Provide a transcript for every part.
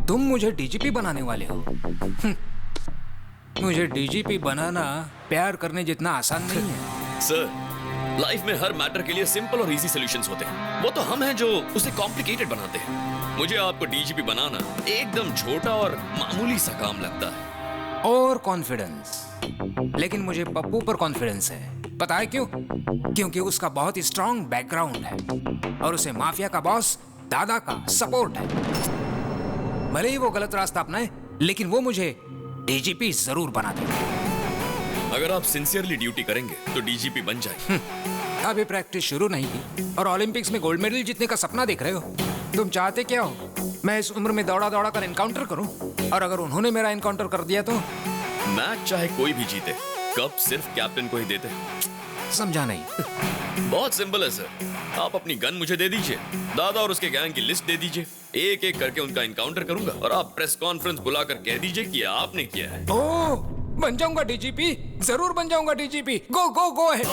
तुम मुझे डीजीपी बनाने वाले हो? मुझे डीजीपी बनाना प्यार करने जितना आसान नहीं है। सर, लाइफ में हर मैटर के लिए सिंपल और इजी सॉल्यूशंस होते हैं। वो तो हम हैं जो उसे कॉम्प्लिकेटेड बनाते हैं। मुझे आपको डीजीपी बनाना एकदम छोटा और मामूली सा काम लगता है। और कॉन्फिडेंस, लेकिन मुझे पप्पू पर कॉन्फिडेंस है। पता है क्यों? क्योंकि उसका बहुत ही स्ट्रॉन्ग बैकग्राउंड है और उसे माफिया का बॉस दादा का सपोर्ट है। भले ही वो गलत रास्ता अपनाए, लेकिन वो मुझे डीजीपी जरूर बना देगा। अगर आप सिंसियरली ड्यूटी करेंगे तो डीजीपी बन जाएंगे। अभी प्रैक्टिस शुरू नहीं की और ओलंपिक्स में गोल्ड मेडल जीतने का सपना देख रहे हो। तुम चाहते क्या हो? मैं इस उम्र में दौड़ा दौड़ा कर एनकाउंटर करूं? और अगर उन्होंने मेरा एनकाउंटर कर दिया तो? मैच चाहे कोई भी जीते, कप सिर्फ कैप्टन को ही देते। समझा नहीं। बहुत सिंपल है सर। आप अपनी गन मुझे दे दीजिए, दादा और उसके गैंग की लिस्ट दे दीजिए, एक एक करके उनका एनकाउंटर करूंगा और आप प्रेस कॉन्फ्रेंस बुलाकर कह दीजिए कि आपने किया है। ओह, बन जाऊंगा डीजीपी, जरूर बन जाऊंगा डीजीपी। गो गो गो है।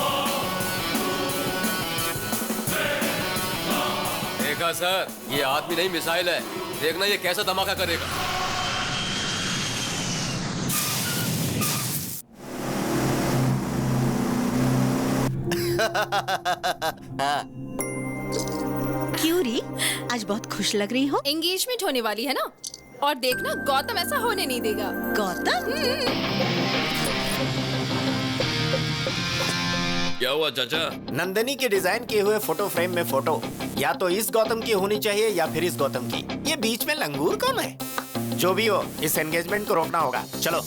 देखा सर, ये आदमी नहीं मिसाइल है। देखना ये कैसा धमाका करेगा। क्यों री, आज बहुत खुश लग रही हो? एंगेजमेंट होने वाली है ना, और देखना गौतम ऐसा होने नहीं देगा। गौतम? क्या हुआ चाचा? नंदनी के डिजाइन किए हुए फोटो फ्रेम में फोटो या तो इस गौतम की होनी चाहिए या फिर इस गौतम की। ये बीच में लंगूर कौन है? जो भी हो, इस एंगेजमेंट को रोकना होगा। चलो।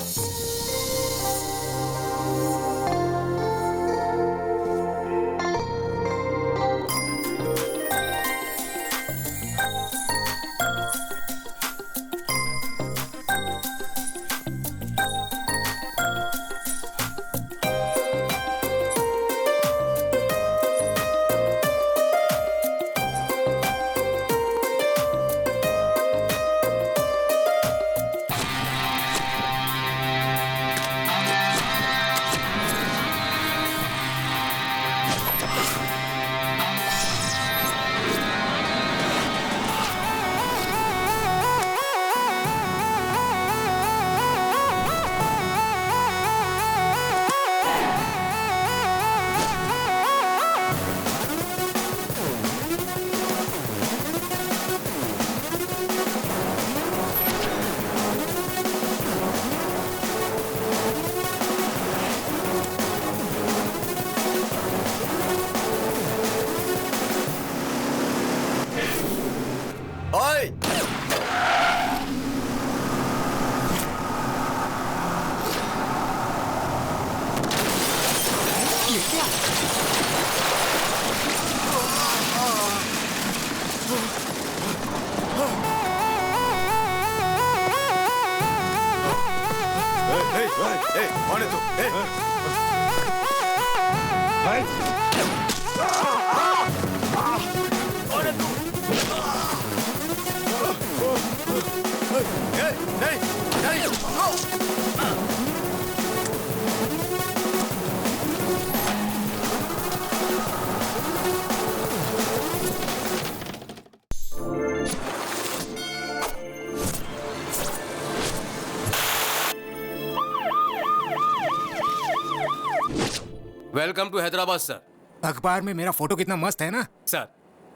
ओए! कौन है तू? Welcome to Hyderabad sir. अखबार में मेरा फोटो कितना मस्त है ना? सर,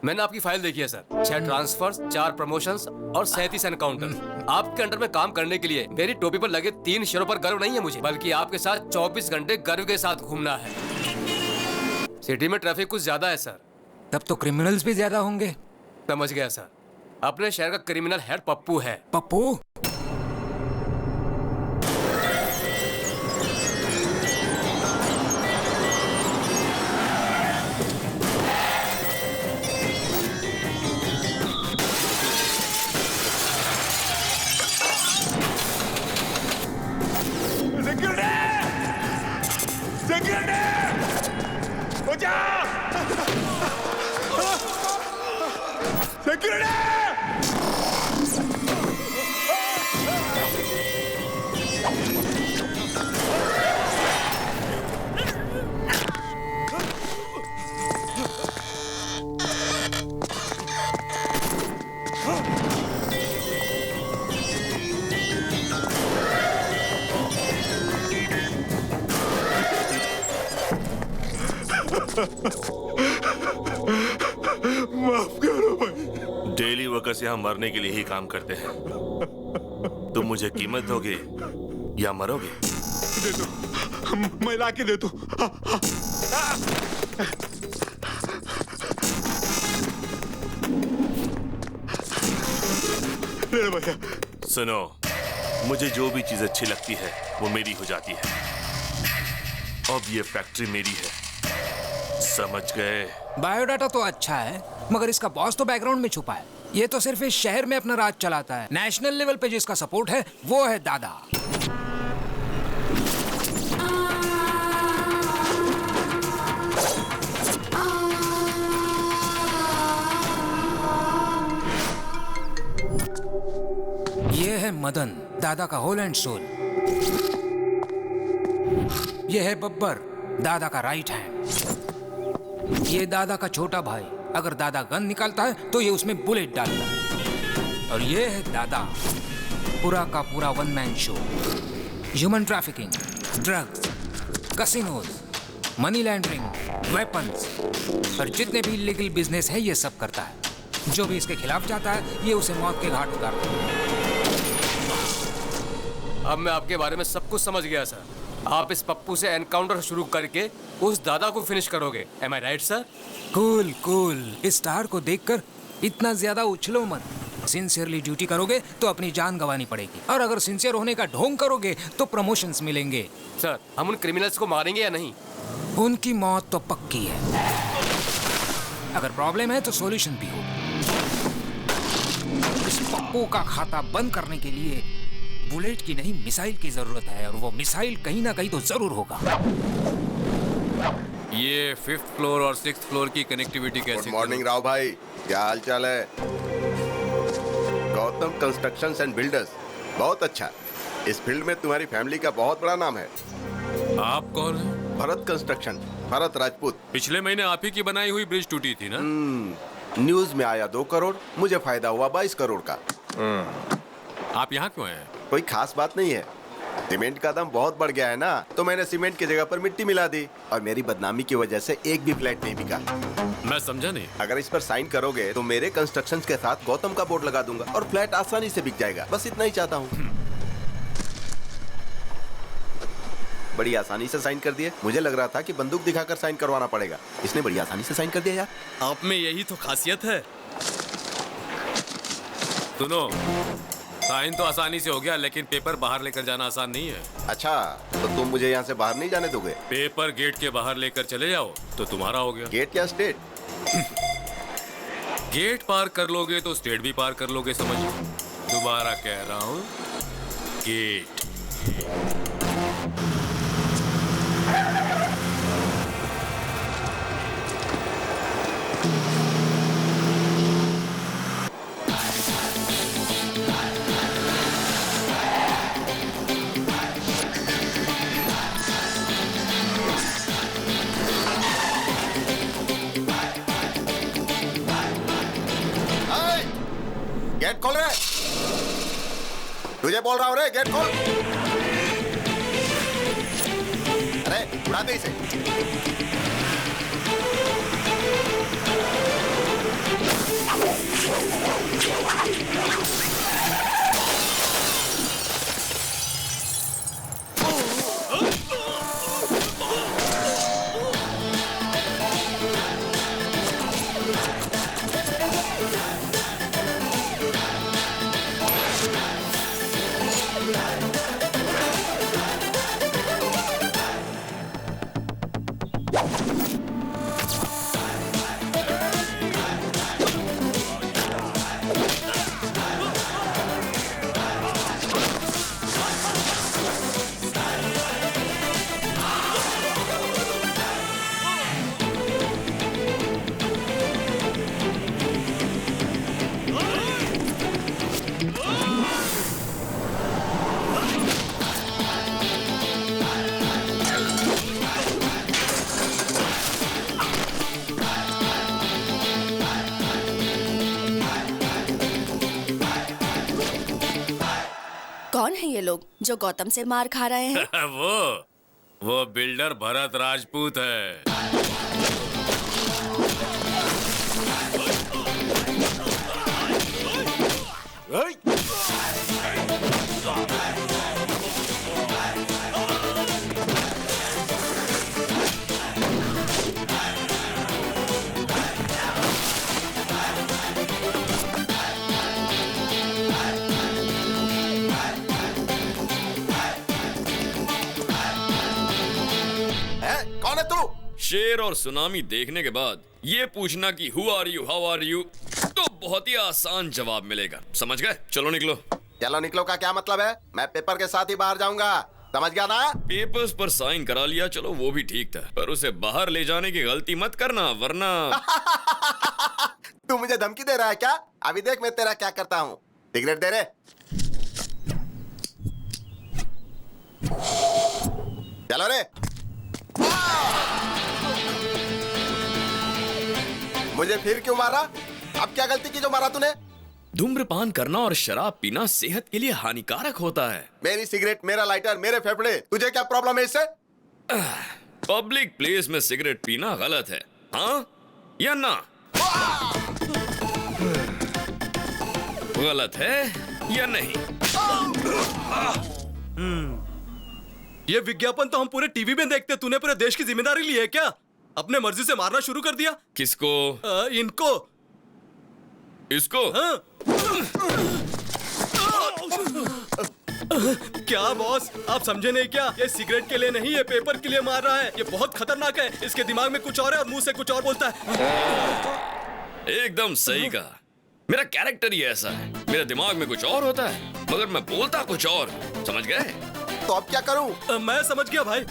मैंने आपकी फाइल देखी है सर। 6 ट्रांसफर्स, 4 प्रमोशंस और 37 एनकाउंटर। आपके अंडर में काम करने के लिए मेरी टोपी पर लगे 3 शेरों पर गर्व नहीं है मुझे, बल्कि आपके साथ 24 घंटे गर्व के साथ घूमना है। सिटी में ट्रैफिक कुछ ज्यादा है सर। तब तो क्रिमिनल्स भी ज्यादा होंगे। समझ गया सर। अपने शहर का क्रिमिनल हेड पप्पू है। पप्पू? माफ करो भाई। डेली वर्कर्स यहाँ मरने के लिए ही काम करते हैं। तुम मुझे कीमत दोगे या मरोगे? दे दो, मैं ला के दे दू। ले भैया। सुनो, मुझे जो भी चीज अच्छी लगती है वो मेरी हो जाती है। अब ये फैक्ट्री मेरी है, समझ गए? बायोडाटा तो अच्छा है, मगर इसका बॉस तो बैकग्राउंड में छुपा है। ये तो सिर्फ इस शहर में अपना राज चलाता है। नेशनल लेवल पे जिसका सपोर्ट है वो है दादा। ये है मदन, दादा का होल एंड सोल। ये है बब्बर, दादा का राइट हैंड। ये दादा का छोटा भाई, अगर दादा गन निकालता है तो ये उसमें बुलेट डालता है। और ये है दादा, पूरा का पूरा one man show. Human trafficking, drugs, casinos, money laundering, weapons और जितने भी इलीगल बिजनेस है ये सब करता है। जो भी इसके खिलाफ जाता है ये उसे मौत के घाट उतारता है। अब मैं आपके बारे में सब कुछ समझ गया सर। आप इस पप्पू से एनकाउंटर शुरू करके उस दादा को फिनिश करोगे। एम आई राइट सर? Cool cool. इस स्टार को देखकर इतना ज्यादा उछलो मत। सिंसियरली ड्यूटी करोगे तो अपनी जान गंवानी पड़ेगी, और अगर सिंसियर होने का ढोंग करोगे तो प्रमोशंस मिलेंगे। सर, हम उन क्रिमिनल्स को मारेंगे या नहीं? उनकी मौत तो पक्की है। अगर प्रॉब्लम है तो सॉल्यूशन भी हो। इस पप्पू का खाता बंद करने के लिए बुलेट की नहीं मिसाइल की जरूरत है, और वो मिसाइल कहीं ना कहीं तो जरूर होगा। ये 5th फ्लोर और 6th फ्लोर की कनेक्टिविटी कैसे? गुड मॉर्निंग राव भाई, क्या हाल चाल है? गौतम कंस्ट्रक्शंस एंड बिल्डर्स, बहुत अच्छा। इस फील्ड में तुम्हारी फैमिली का बहुत बड़ा नाम है। आप कौन हैं? भरत कंस्ट्रक्शन, भरत राजपूत। पिछले महीने आप ही की बनाई हुई ब्रिज टूटी थी ना? न्यूज में आया 2 करोड़, मुझे फायदा हुआ 22 करोड़ का। आप यहाँ क्यों हैं? कोई खास बात नहीं है, सीमेंट का दाम बहुत बढ़ गया है ना, तो मैंने सीमेंट की जगह पर मिट्टी मिला दी, और मेरी बदनामी की वजह से एक भी फ्लैट नहीं बिका। मैं समझा नहीं। अगर इस पर साइन करोगे तो मेरे कंस्ट्रक्शन के साथ गौतम का बोर्ड लगा दूंगा और फ्लैट आसानी से बिक जाएगा। बस इतना ही चाहता हूँ। बड़ी आसानी से साइन कर दिए। मुझे लग रहा था कि बंदूक दिखाकर साइन करवाना पड़ेगा, इसने बड़ी आसानी से साइन कर दिया यार। आप में यही तो खासियत है। सुनो, साइन तो आसानी से हो गया, लेकिन पेपर बाहर लेकर जाना आसान नहीं है। अच्छा, तो तुम मुझे यहाँ से बाहर नहीं जाने दोगे? पेपर गेट के बाहर लेकर चले जाओ तो तुम्हारा हो गया। गेट या स्टेट? गेट पार कर लोगे तो स्टेट भी पार कर लोगे, समझो। दोबारा कह रहा हूँ, गेट। गेट खोल रे, तुझे बोल रहा हूँ रे, गेट खोल। अरे उड़ा दे इसे। कौन है ये लोग जो गौतम से मार खा रहे हैं? वो बिल्डर भरत राजपूत है। कौन है तू? शेर और सुनामी देखने के बाद ये पूछना कि who are you, how are you, तो बहुत ही आसान जवाब मिलेगा। समझ गए? चलो निकलो। चलो निकलो का क्या मतलब है? मैं पेपर के साथ ही बाहर जाऊंगा, समझ गया ना? पेपर्स पर साइन करा लिया, चलो वो भी ठीक था, पर उसे बाहर ले जाने की गलती मत करना वरना। तू मुझे धमकी दे रहा है क्या? अभी देख मैं तेरा क्या करता हूँ। सिगरेट दे रे। चलो रे। मुझे फिर क्यों मारा? अब क्या गलती की जो मारा तूने? धूम्रपान करना और शराब पीना सेहत के लिए हानिकारक होता है। मेरी सिगरेट, मेरा लाइटर, मेरे फेफड़े, तुझे क्या प्रॉब्लम है इससे? पब्लिक प्लेस में सिगरेट पीना गलत है, हाँ या ना? गलत है या नहीं? ये विज्ञापन तो हम पूरे टीवी में देखते, तूने पूरे देश की जिम्मेदारी ली है क्या? अपने मर्जी से मारना शुरू कर दिया। किसको? इनको। इसको? हाँ। क्या बॉस, आप समझे नहीं क्या? ये सिगरेट के लिए नहीं, ये पेपर के लिए मार रहा है। ये बहुत खतरनाक है। इसके दिमाग में कुछ और है और मुंह से कुछ और बोलता है। एकदम सही कहा। मेरा कैरेक्टर ही ऐसा है, मेरे दिमाग में कुछ और होता है मगर मैं बोलता कुछ और। समझ गए? तो अब क्या करूं? मैं समझ गया भाई।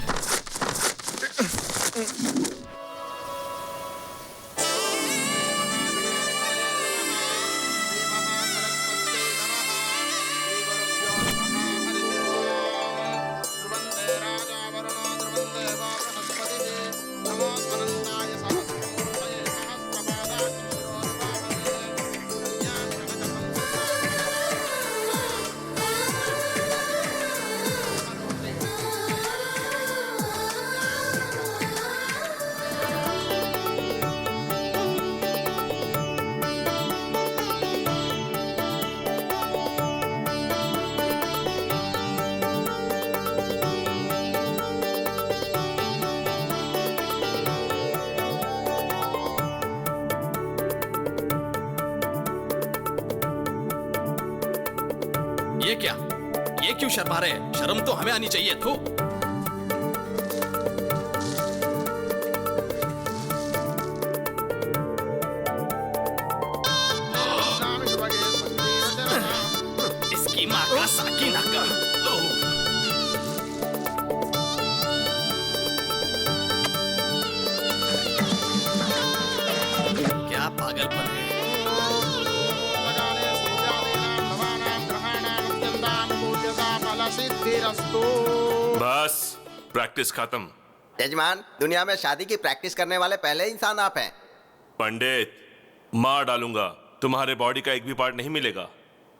ये क्या? ये क्यों शर्मा रहे हैं? शर्म तो हमें आनी चाहिए। थू। इसकी माँ का साकी नाका। क्या पागलपन है। बस प्रैक्टिस खत्म। यजमान, दुनिया में शादी की प्रैक्टिस करने वाले पहले इंसान आप हैं। पंडित, मार डालूंगा, तुम्हारे बॉडी का एक भी पार्ट नहीं मिलेगा।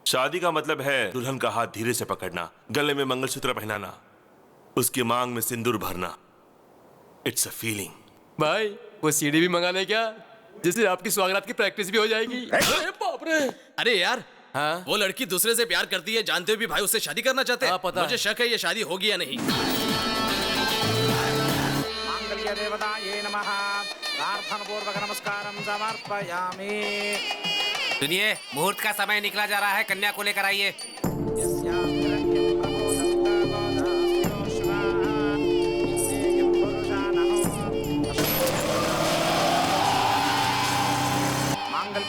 शादी का मतलब है दुल्हन का हाथ धीरे से पकड़ना, गले में मंगलसूत्र पहनाना, उसकी मांग में सिंदूर भरना। It's a feeling. भाई वो सीडी भी मंगा ले क्या, जिससे आपकी स्वागत की प्रैक्टिस भी हो जाएगी। अरे बाप रे। अरे यार, हाँ? वो लड़की दूसरे से प्यार करती है, जानते हुए भी भाई उससे शादी करना चाहते हैं। पता मुझे शक है ये शादी होगी या नहीं। मांगल्य देवताये नमः। प्रार्थनापूर्वक नमस्कारं समर्पयामि। सुनिए, मुहूर्त का समय निकला जा रहा है, कन्या को लेकर आइए।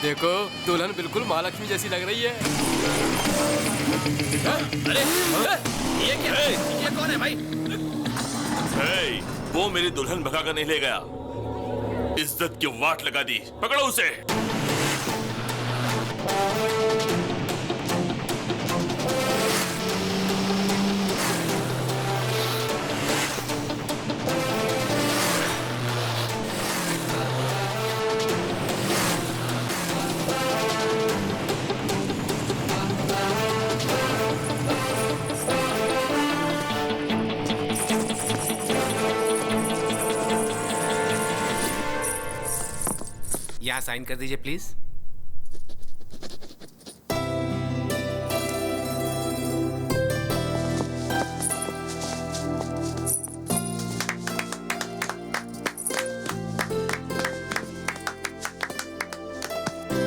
देखो दुल्हन बिल्कुल महालक्ष्मी जैसी लग रही है। अरे ये क्या है? ये कौन है भाई? वो मेरी दुल्हन भगा कर नहीं ले गया, इज्जत की वाट लगा दी। पकड़ो उसे। यहाँ साइन कर दीजिए प्लीज।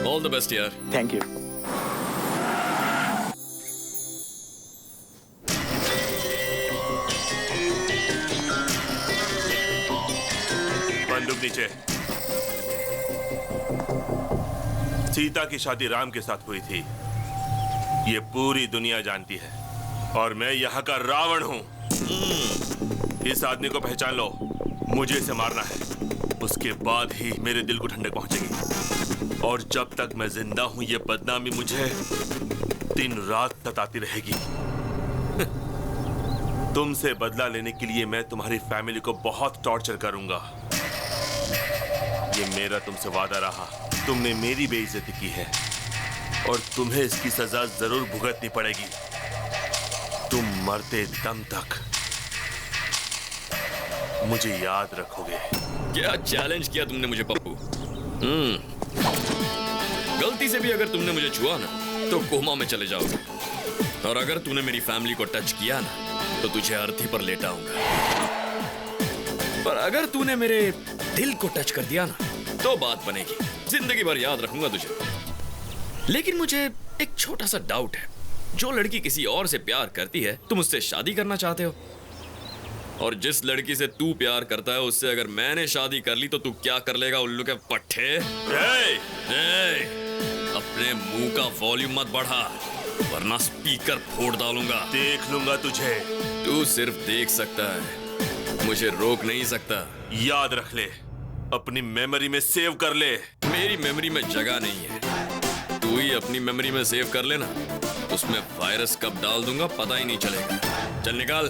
ऑल द बेस्ट यार। Thank you. बंदूक नीचे। सीता की शादी राम के साथ हुई थी, ये पूरी दुनिया जानती है, और मैं यहाँ का रावण हूँ। इस आदमी को पहचान लो, मुझे इसे मारना है, उसके बाद ही मेरे दिल को ठंडक पहुंचेगी। और जब तक मैं जिंदा हूं ये बदनामी मुझे दिन रात सताती रहेगी। तुमसे बदला लेने के लिए मैं तुम्हारी फैमिली को बहुत टॉर्चर करूंगा। ये मेरा तुमसे वादा रहा। तुमने मेरी बेइज्जती की है और तुम्हें इसकी सजा जरूर भुगतनी पड़ेगी, तुम मरते दम तक मुझे याद रखोगे। क्या चैलेंज किया तुमने मुझे पप्पू। गलती से भी अगर तुमने मुझे छुआ ना तो कोमा में चले जाओगे, और अगर तूने मेरी फैमिली को टच किया ना तो तुझे अर्थी पर लेटाऊंगा। पर अगर तूने मेरे दिल को टच कर दिया ना तो बात बनेगी, जिंदगी भर याद रखूंगा तुझे। लेकिन मुझे एक छोटा सा डाउट है, जो लड़की किसी और से प्यार करती है तुम उससे शादी करना चाहते हो, और जिस लड़की से तू प्यार करता है उससे अगर मैंने शादी कर ली तो तू क्या कर लेगा उल्लू के पट्टे? अपने मुंह का वॉल्यूम मत बढ़ा वरना स्पीकर फोड़ डालूंगा। देख लूंगा तुझे। तू सिर्फ देख सकता है, मुझे रोक नहीं सकता। याद रख ले, अपनी मेमोरी में सेव कर ले। मेरी मेमोरी में जगह नहीं है, तू ही अपनी मेमोरी में सेव कर लेना, उसमें वायरस कब डाल दूंगा पता ही नहीं चलेगा। चल निकाल।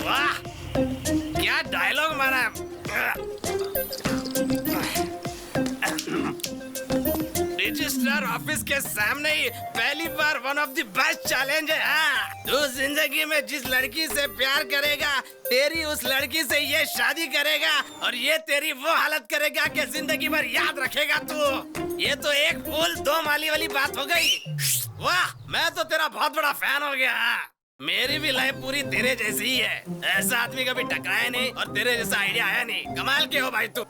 वाह क्या डायलॉग मारा। रजिस्ट्रार ऑफिस के सामने ही पहली बार one of the best challenge है। हाँ, तू जिंदगी में जिस लड़की से प्यार करेगा तेरी उस लड़की से ये शादी करेगा और ये तेरी वो हालत करेगा कि जिंदगी भर याद रखेगा तू। ये तो एक फूल दो माली वाली बात हो गई। वाह मैं तो तेरा बहुत बड़ा फैन हो गया। मेरी भी लाइफ पूरी तेरे जैसी ही है, ऐसा आदमी कभी टकराया नहीं और तेरे जैसा आइडिया आया नहीं। कमाल के हो भाई तू।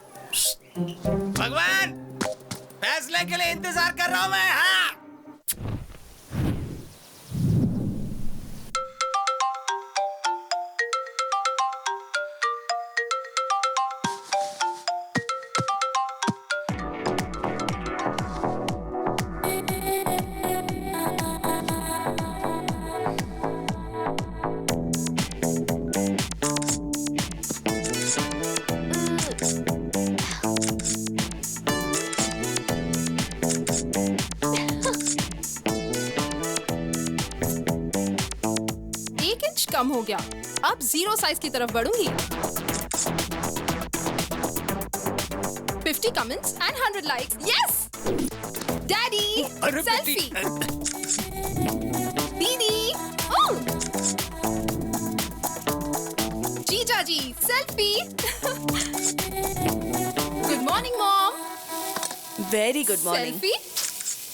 भगवान फैसले के लिए इंतजार कर रहा हूँ मैं। हाँ कम हो गया, अब 0 साइज की तरफ बढ़ूंगी। 50 comments and 100 likes. Yes daddy selfie. दीदी जीजा जी selfie. Good morning mom. Very good morning. Selfie.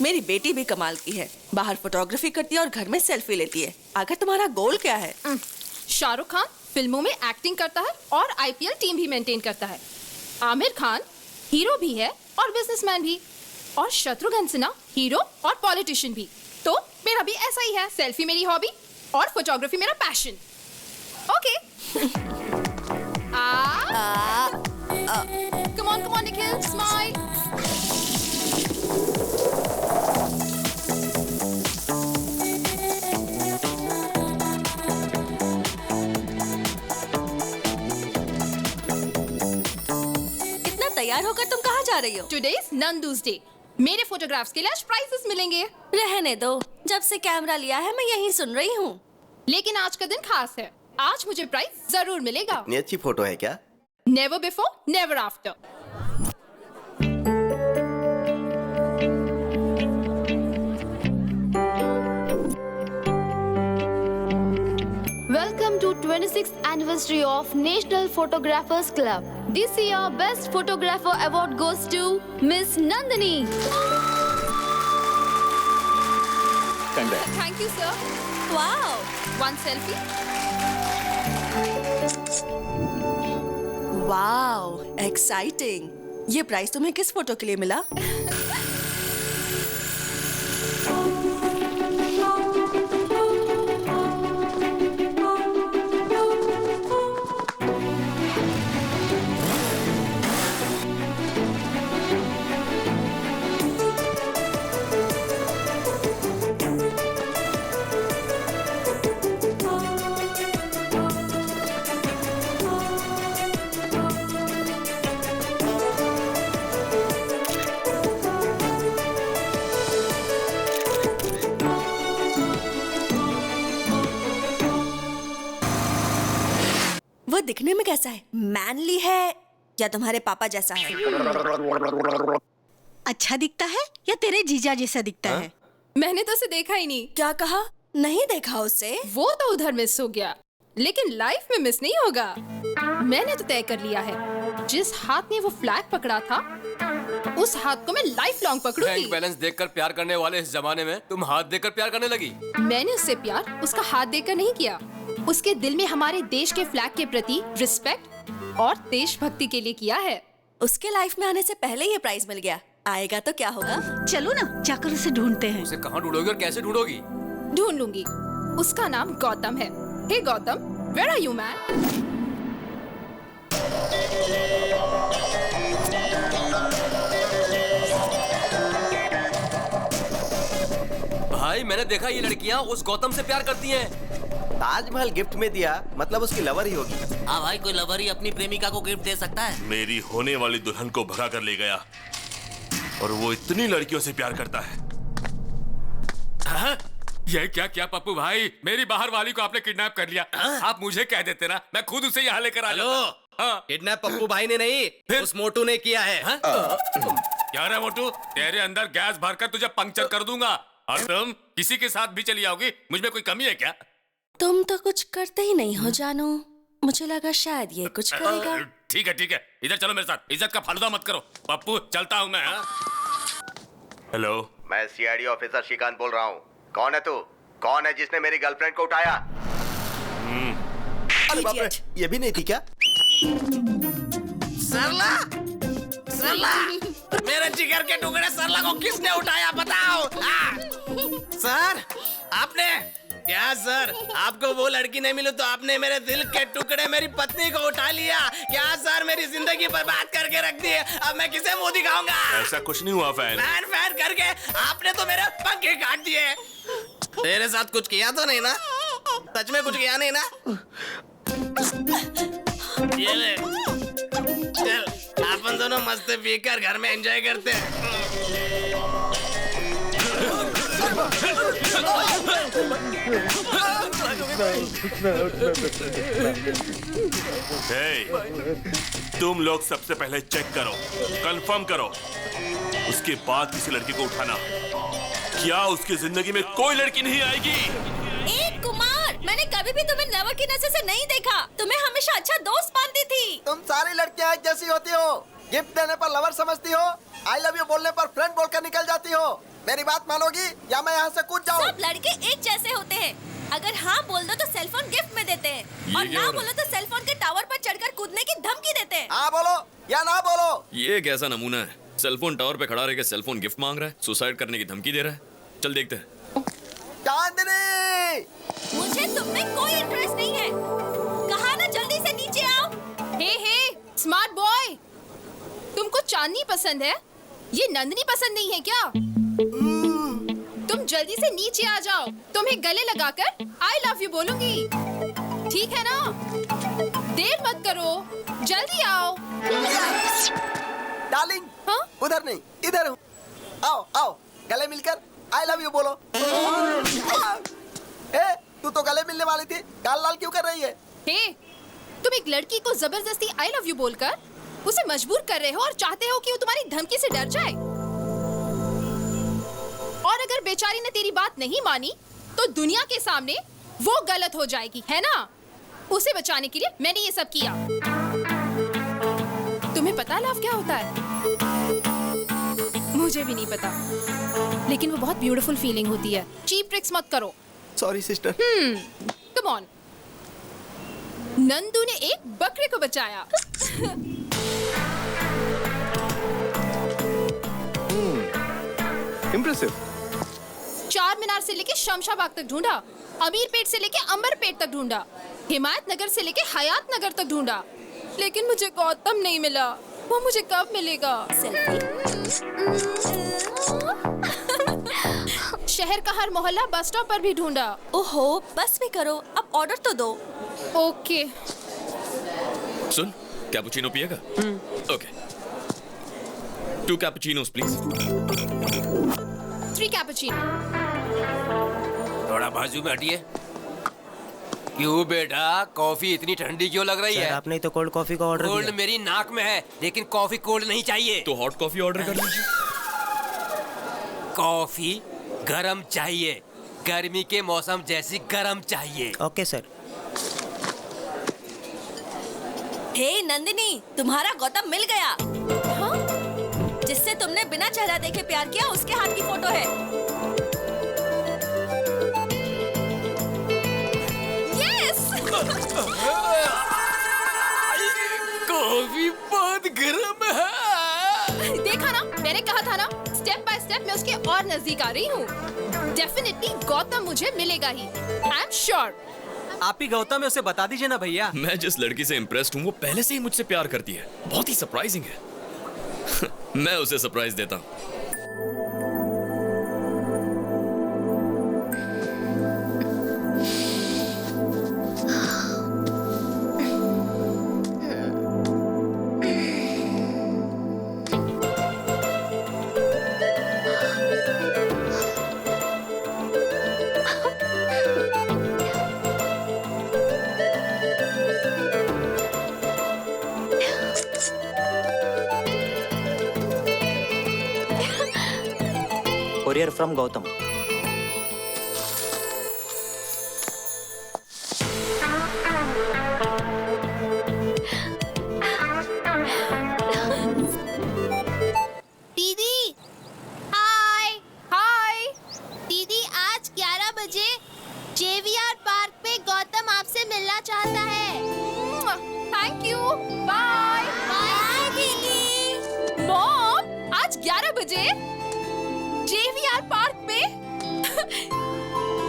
मेरी बेटी भी कमाल की है, बाहर फोटोग्राफी करती है और घर में सेल्फी लेती है। आखिर तुम्हारा गोल क्या है? शाहरुख खान फिल्मों में एक्टिंग करता है और IPL टीम भी मेंटेन करता है। आमिर खान हीरो भी है और बिजनेसमैन भी, और शत्रुघ्न सिन्हा हीरो और पॉलिटिशियन भी। तो मेरा भी ऐसा ही है, सेल्फी मेरी हॉबी और फोटोग्राफी मेरा passion. Okay come on Nikhil smile. तैयार होकर तुम कहाँ जा रही हो? Today's Nandu's Day। मेरे फोटोग्राफ्स के लिए आज प्राइजेस मिलेंगे। रहने दो, जब से कैमरा लिया है मैं यही सुन रही हूँ। लेकिन आज का दिन खास है, आज मुझे प्राइज जरूर मिलेगा। इतनी अच्छी फोटो है क्या? Never before, never after। Welcome to 26th anniversary of National Photographers Club. This year, Best Photographer Award goes to Miss Nandini. Congrats. Thank you, sir. Wow. One selfie. Wow, exciting. ये price तुम्हें किस photo के लिए मिला? वो दिखने में कैसा है? मैनली है या तुम्हारे पापा जैसा है? अच्छा दिखता है या तेरे जीजा जैसा दिखता है? मैंने तो उसे देखा ही नहीं। क्या कहा? नहीं देखा उसे? वो तो उधर मिस हो गया, लेकिन लाइफ में मिस नहीं होगा। मैंने तो तय कर लिया है, जिस हाथ ने वो फ्लैग पकड़ा था, उस हाथ को मैं लाइफ लॉन्ग पकड़ूंगी। बैंक बैलेंस देखकर प्यार करने वाले इस जमाने में तुम हाथ देकर प्यार करने लगी। मैंने उससे प्यार उसका हाथ देकर नहीं किया, उसके दिल में हमारे देश के फ्लैग के प्रति रिस्पेक्ट और देशभक्ति के लिए किया है। उसके लाइफ में आने से पहले ये प्राइज मिल गया, आएगा तो क्या होगा? चलो ना, जाकर उसे ढूंढते हैं। उसे कहाँ ढूंढोगी और कैसे ढूंढोगी? ढूंढ लूंगी। उसका नाम गौतम है। Hey Gautam, where are you man? भाई मैंने देखा ये लड़कियां उस गौतम से प्यार करती हैं। ताजमहल गिफ्ट में दिया मतलब उसकी लवर ही होगी। हाँ भाई, कोई लवर ही अपनी प्रेमिका को गिफ्ट दे सकता है। मेरी होने वाली दुल्हन को भगा कर ले गया और वो इतनी लड़कियों से प्यार करता है। हाँ? ये क्या क्या पप्पू भाई, मेरी बाहर वाली को आपने किडनैप कर लिया। आप मुझे कह देते ना, मैं खुद उसे यहाँ लेकर आ जाता। हाँ? किडनैप पप्पू भाई ने नहीं, उस मोटू ने किया है। क्या रे मोटू, तेरे अंदर गैस भरकर तुझे पंक्चर कर दूंगा और तुम किसी के साथ भी चली आओगी। मुझ में कोई कमी है क्या? तुम तो कुछ करते ही नहीं हो जानू, मुझे लगा शायद ये कुछ करेगा। ठीक है ठीक है, इधर चलो मेरे साथ। इज्जत का फालूदा मत करो पप्पू, चलता हूँ मैं। हेलो, मैं सीआईडी ऑफिसर श्रीकांत बोल रहा हूँ। कौन है तू? कौन है जिसने मेरी गर्लफ्रेंड को उठाया? अरे बाप रे, ये भी नहीं थी क्या? सरला, सरला, मेरे जिगर के टुकड़े सरला को किसने उठाया बताओ? सर, आपने? क्या सर, आपको वो लड़की नहीं मिली तो आपने मेरे दिल के टुकड़े मेरी पत्नी को उठा लिया? क्या सर, मेरी जिंदगी बर्बाद करके रख दी है? अब मैं किसे मुंह दिखाऊंगा? ऐसा कुछ नहीं हुआ फैन। फैन फैन करके आपने तो मेरे पंखे काट दिए। तेरे साथ कुछ किया तो नहीं ना? सच में कुछ किया नहीं ना? ये ले, चल अपन दोनों मस्त पीकर घर में एंजॉय करते हैं। तुम लोग सबसे पहले चेक करो, कंफर्म करो, उसके बाद किसी लड़की को उठाना। क्या उसकी जिंदगी में कोई लड़की नहीं आएगी? एक कुमार, मैंने कभी भी तुम्हें लवर की नजर से नहीं देखा। तुम्हें हमेशा अच्छा दोस्त मानती थी। तुम सारी लड़कियां एक जैसी होती हो। गिफ्ट देने पर लवर समझती हो, आई लव यू बोलने पर फ्रेंड बोलकर निकल जाती हो। मेरी बात मानोगी या मैं यहाँ से कूद जाऊँ? सब लड़के एक जैसे होते हैं। अगर हाँ बोल दो तो सेलफोन गिफ्ट में देते हैं और ना बोलो तो सेलफोन के टावर पर चढ़कर कूदने की धमकी देते हैं। हाँ बोलो या ना बोलो। ये कैसा नमूना है? सेलफोन टावर पे खड़ा रह के सेलफोन गिफ्ट मांग रहा है, सुसाइड करने की धमकी दे रहा है। चल देखते हैं। चांदनी, मुझे तुम में कोई इंटरेस्ट नहीं है। कहा ना जल्दी से नीचे आओ। हे स्मार्ट बॉय, तुमको चांदनी पसंद है, ये नंदनी पसंद नहीं है क्या? तुम जल्दी से नीचे आ जाओ, तुम्हें गले लगाकर आई लव यू बोलूंगी, ठीक है ना? देर मत करो, जल्दी आओ। डार्लिंग, हाँ? उधर नहीं इधर हूँ। आओ आओ, गले मिलकर आई लव यू बोलो। ए, तू तो गले मिलने वाली थी, गाल लाल क्यों कर रही है? हे, तुम एक लड़की को जबरदस्ती आई लव यू बोलकर उसे मजबूर कर रहे हो और चाहते हो कि वो तुम्हारी धमकी से डर जाए। और अगर बेचारी ने तेरी बात नहीं मानी तो दुनिया के सामने वो गलत हो जाएगी, है ना? उसे बचाने के लिए मैंने ये सब किया। तुम्हें पता है लव क्या होता है? मुझे भी नहीं पता, लेकिन वो बहुत ब्यूटीफुल फीलिंग होती है। चीप ट्रिक्स मत करो। Sorry sister. Come on. Nandu ने एक बकरे को बचाया। इम्प्रेसिव। चार मीनार से लेके शमशाबाग तक ढूंढा, अमीर पेट से लेके अंबर पेट तक ढूंढा, हिमायत नगर से लेके हयात नगर तक ढूंढा, लेकिन मुझे गौतम नहीं मिला। वो मुझे कब मिलेगा? शहर का हर मोहल्ला बस स्टॉप पर भी ढूंढा। ओहो, बस भी करो, अब ऑर्डर तो दो। ओके। सुन, कैपुचिनो पिएगा? ओके। 2 cappuccinos please. 3 कैपुचिनो। थोड़ा बाजू में हटिए। क्यों बेटा, कॉफी इतनी ठंडी क्यों लग रही है? आपने तो कोल्ड कॉफी का ऑर्डर दिया। कोल्ड मेरी नाक में है, लेकिन कॉफी कोल्ड नहीं चाहिए। तो हॉट कॉफी ऑर्डर कर लीजिए। कॉफी गरम चाहिए, गर्मी के मौसम जैसी गरम चाहिए। Okay sir. हे नंदिनी, तुम्हारा गौतम मिल गया। हाँ? जिससे तुमने बिना चेहरा देखे प्यार किया, उसके हाथ की फोटो है। यस। कॉफी बहुत गर्म है। देखा ना, मैंने कहा था ना, स्टेप बाय स्टेप मैं उसके और नजदीक आ रही हूँ। डेफिनेटली गौतम मुझे मिलेगा ही। I am sure. आप ही गौतम है, उसे बता दीजिए ना भैया। मैं जिस लड़की से इम्प्रेस्ड हूँ वो पहले से ही मुझसे प्यार करती है। बहुत ही सरप्राइजिंग है। मैं उसे सरप्राइज देता हूँ। Courier from Gautam. दीदी, हाय। हाय दीदी, आज 11 बजे JVR पार्क पे गौतम आपसे मिलना चाहता है। Thank you. बाय। बाय दीदी। मॉम, आज 11 बजे JVR पार्क में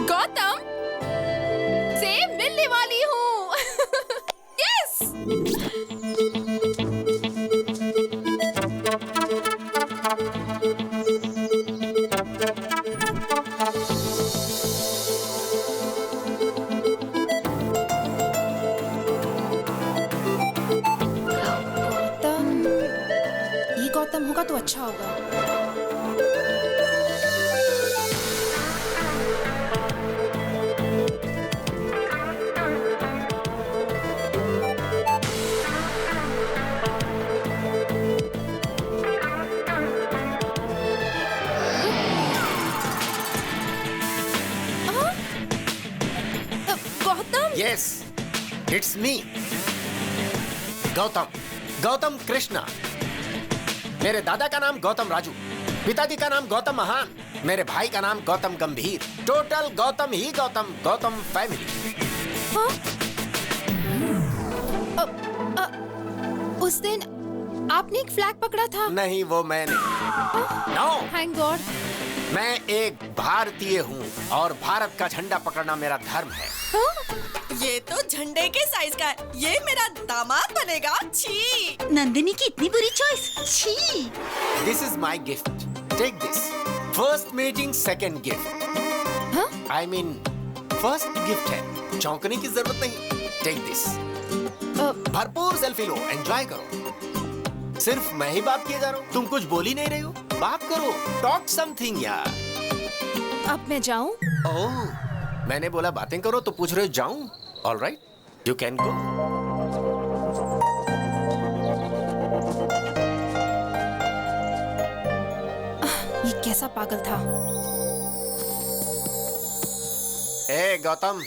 गौतम से मिलने वाली हूँ। यस। गौतम, ये गौतम होगा तो अच्छा होगा। Yes, it's me Gautam. Gautam Krishna. मेरे दादा का नाम गौतम राजू, पिताजी का नाम गौतम महान, मेरे भाई का नाम गौतम गंभीर। टोटल गौतम ही गौतम, गौतम फैमिली। उस दिन आपने एक फ्लैग पकड़ा था। नहीं, वो मैंने। No, thank God. मैं एक भारतीय हूँ और भारत का झंडा पकड़ना मेरा धर्म है। ये तो झंडे के साइज का है। ये मेरा दामाद बनेगा। छी। नंदिनी की इतनी बुरी चॉइस। छी। This is my gift, take this. First meeting second gift. I mean first gift है, चौंकने की जरूरत नहीं। Take this. भरपूर सेल्फी लो, एंजॉय करो। सिर्फ मैं ही बात किए जा रहा हूँ, तुम कुछ बोल ही नहीं रही हो। बात करो, टॉक समथिंग यार। अब मैं जाऊं? ओह, मैंने बोला बातें करो तो पूछ रहे हो जाऊं? All right, you can go. ये कैसा पागल था? ए गौतम,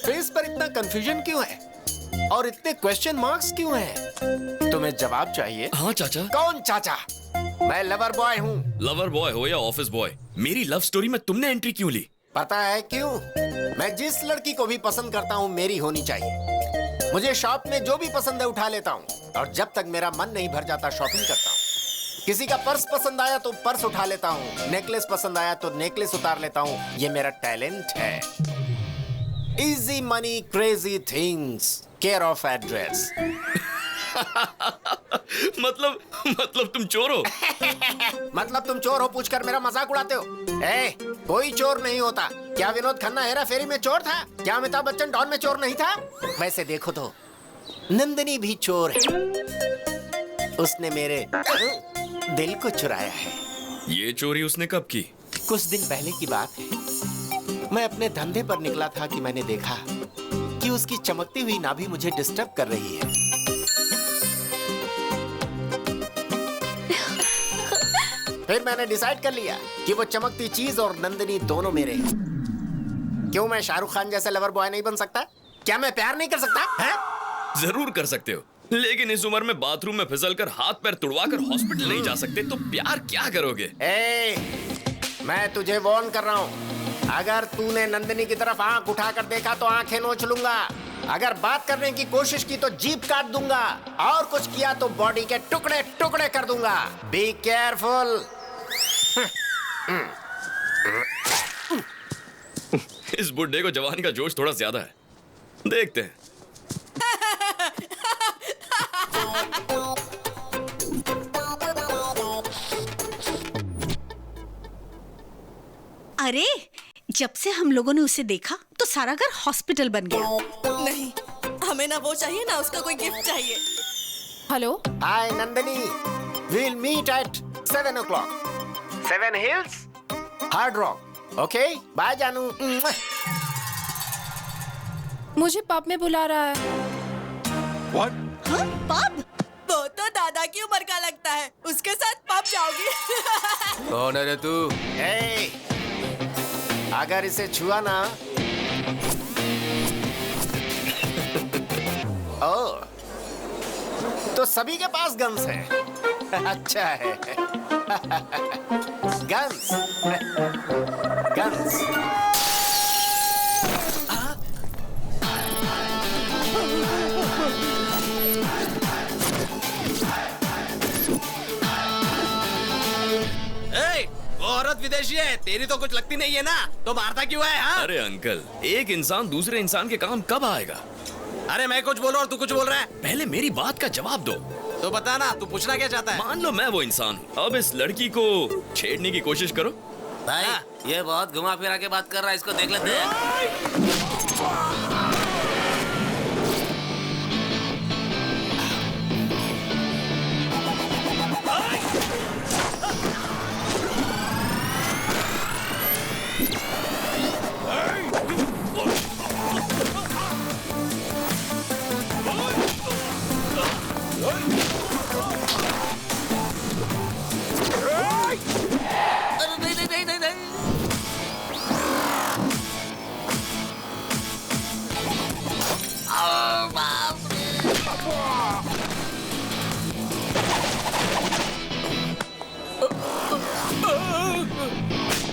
फेस पर इतना कंफ्यूजन क्यों है और इतने क्वेश्चन मार्क्स क्यों हैं? तुम्हें जवाब चाहिए? हाँ चाचा। कौन चाचा? मैं लवर बॉय हूँ। लवर बॉय हो या ऑफिस बॉय, मेरी लव स्टोरी में तुमने एंट्री क्यों ली? पता है क्यों? मैं जिस लड़की को भी पसंद करता हूँ मेरी होनी चाहिए। मुझे शॉप में जो भी पसंद है उठा लेता हूँ और जब तक मेरा मन नहीं भर जाता शॉपिंग करता हूँ। किसी का पर्स पसंद आया तो पर्स उठा लेता हूँ, नेकलेस पसंद आया तो नेकलेस उतार लेता हूँ। ये मेरा टैलेंट है। Easy money crazy things, care of address. मतलब तुम चोर हो? मतलब तुम चोर हो पूछकर मेरा मजाक उड़ाते हो? कोई चोर नहीं होता। क्या विनोद खन्ना हेरा फेरी में चोर था? क्या अमिताभ बच्चन डॉन में चोर नहीं था? वैसे देखो तो नंदिनी भी चोर है। उसने मेरे दिल को चुराया है। ये चोरी उसने कब की? कुछ दिन पहले की बात है। मैं अपने धंधे पर निकला था कि मैंने देखा कि उसकी चमकती हुई नाभि मुझे डिस्टर्ब कर रही है। फिर मैंने डिसाइड कर लिया कि वो चमकती चीज और नंदिनी दोनों मेरे हैं। क्यों मैं शाहरुख खान जैसा लवर बॉय नहीं बन सकता? क्या मैं प्यार नहीं कर सकता है? जरूर कर सकते हो, लेकिन इस उम्र में बाथरूम में फिसलकर हाथ पैर तुड़वाकर हॉस्पिटल नहीं जा सकते तो प्यार क्या करोगे? मैं तुझे वार्न कर रहा हूँ, अगर तूने नंदिनी की तरफ आंख उठाकर देखा तो आंखें नोच लूंगा। अगर बात करने की कोशिश की तो जीभ काट दूंगा और कुछ किया तो बॉडी के टुकड़े टुकड़े कर दूंगा। Be careful. इस बुड्ढे को जवानी का जोश थोड़ा ज्यादा है, देखते हैं। अरे जब से हम लोगों ने उसे देखा तो सारा घर हॉस्पिटल बन गया। नहीं, हमें ना वो चाहिए ना उसका कोई गिफ्ट चाहिए। Hello. Hi Nandini, we'll meet at 7 o'clock. 7 Hills, Hard Rock. Okay, bye जानू। मुझे पब में बुला रहा है। What? हाँ, पब? वो तो दादा की उम्र का लगता है, उसके साथ पब जाओगी? कौन है रे तू? अगर इसे छुआ ना तो सभी के पास गन्स है। अच्छा है। Guns guns. वो औरत विदेशी है, तेरी तो कुछ लगती नहीं है ना, तो मारता क्यों है? हाँ? अरे अंकल, एक इंसान दूसरे इंसान के काम कब आएगा? अरे मैं कुछ बोल रहा हूँ, तू कुछ बोल रहा है। पहले मेरी बात का जवाब दो। तो बता ना, तू पूछना क्या चाहता है? मान लो मैं वो इंसान हूँ, अब इस लड़की को छेड़ने की कोशिश करो। भाई ये बहुत घुमा फिरा के बात कर रहा है, इसको देख लेते हैं।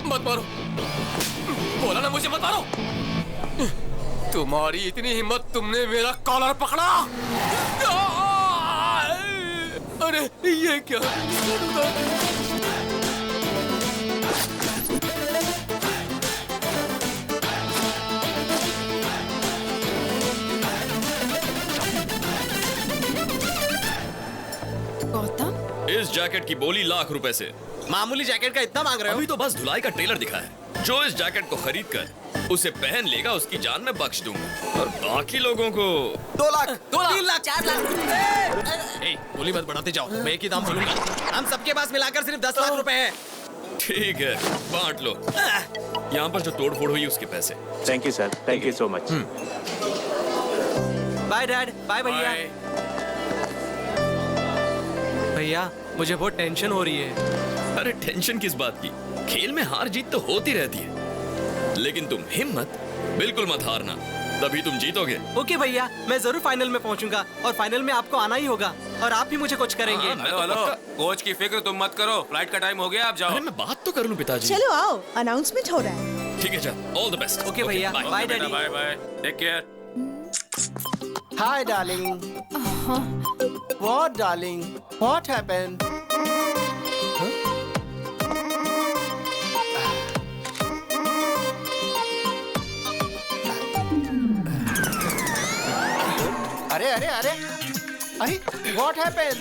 मत मारो, बोला ना मुझे मत मारो। तुम्हारी इतनी हिम्मत, तुमने मेरा कॉलर पकड़ा। अरे ये क्या? गौतम, इस जैकेट की बोली ₹1,00,000 से। मामूली जैकेट का इतना मांग रहे हो? अभी तो बस धुलाई का ट्रेलर दिखा है। जो इस जैकेट को खरीद कर उसे पहन लेगा उसकी जान मैं बख्श दूंगा, और बाकी लोगों को 2 लाख, 2 लाख, 3 लाख, 4 लाख। बोली मत बढ़ाते जाओ, मैं एक ही दाम बोलूंगा। हम सबके पास मिलाकर सिर्फ 10 लाख रुपए है। ठीक है, बांट लो। यहाँ पर जो तोड़ फोड़ हुई उसके पैसे। Thank you sir, thank you so much. Bye dad, bye भैया। भैया मुझे बहुत टेंशन हो रही है। अरे टेंशन किस बात की? खेल में हार जीत तो होती रहती है, लेकिन तुम हिम्मत बिल्कुल मत हारना। तभी तुम जीतोगे। ओके भैया, मैं जरूर फाइनल में पहुंचूंगा और फाइनल में आपको आना ही होगा और आप भी मुझे कोच करेंगे। हेलो हेलो, कोच की फिक्र तुम मत करो, फ्लाइट का टाइम हो गया, आप जाओ। अरे मैं बात तो कर लूं पिताजी। चलो आओ, अनाउंसमेंट हो रहा है। ठीक है चल, ऑल द बेस्ट। ओके भैया, bye daddy. Bye bye, take care. Hi darling. What darling? What happened? अरे अरे अरे अरे व्हाट हैपेंड?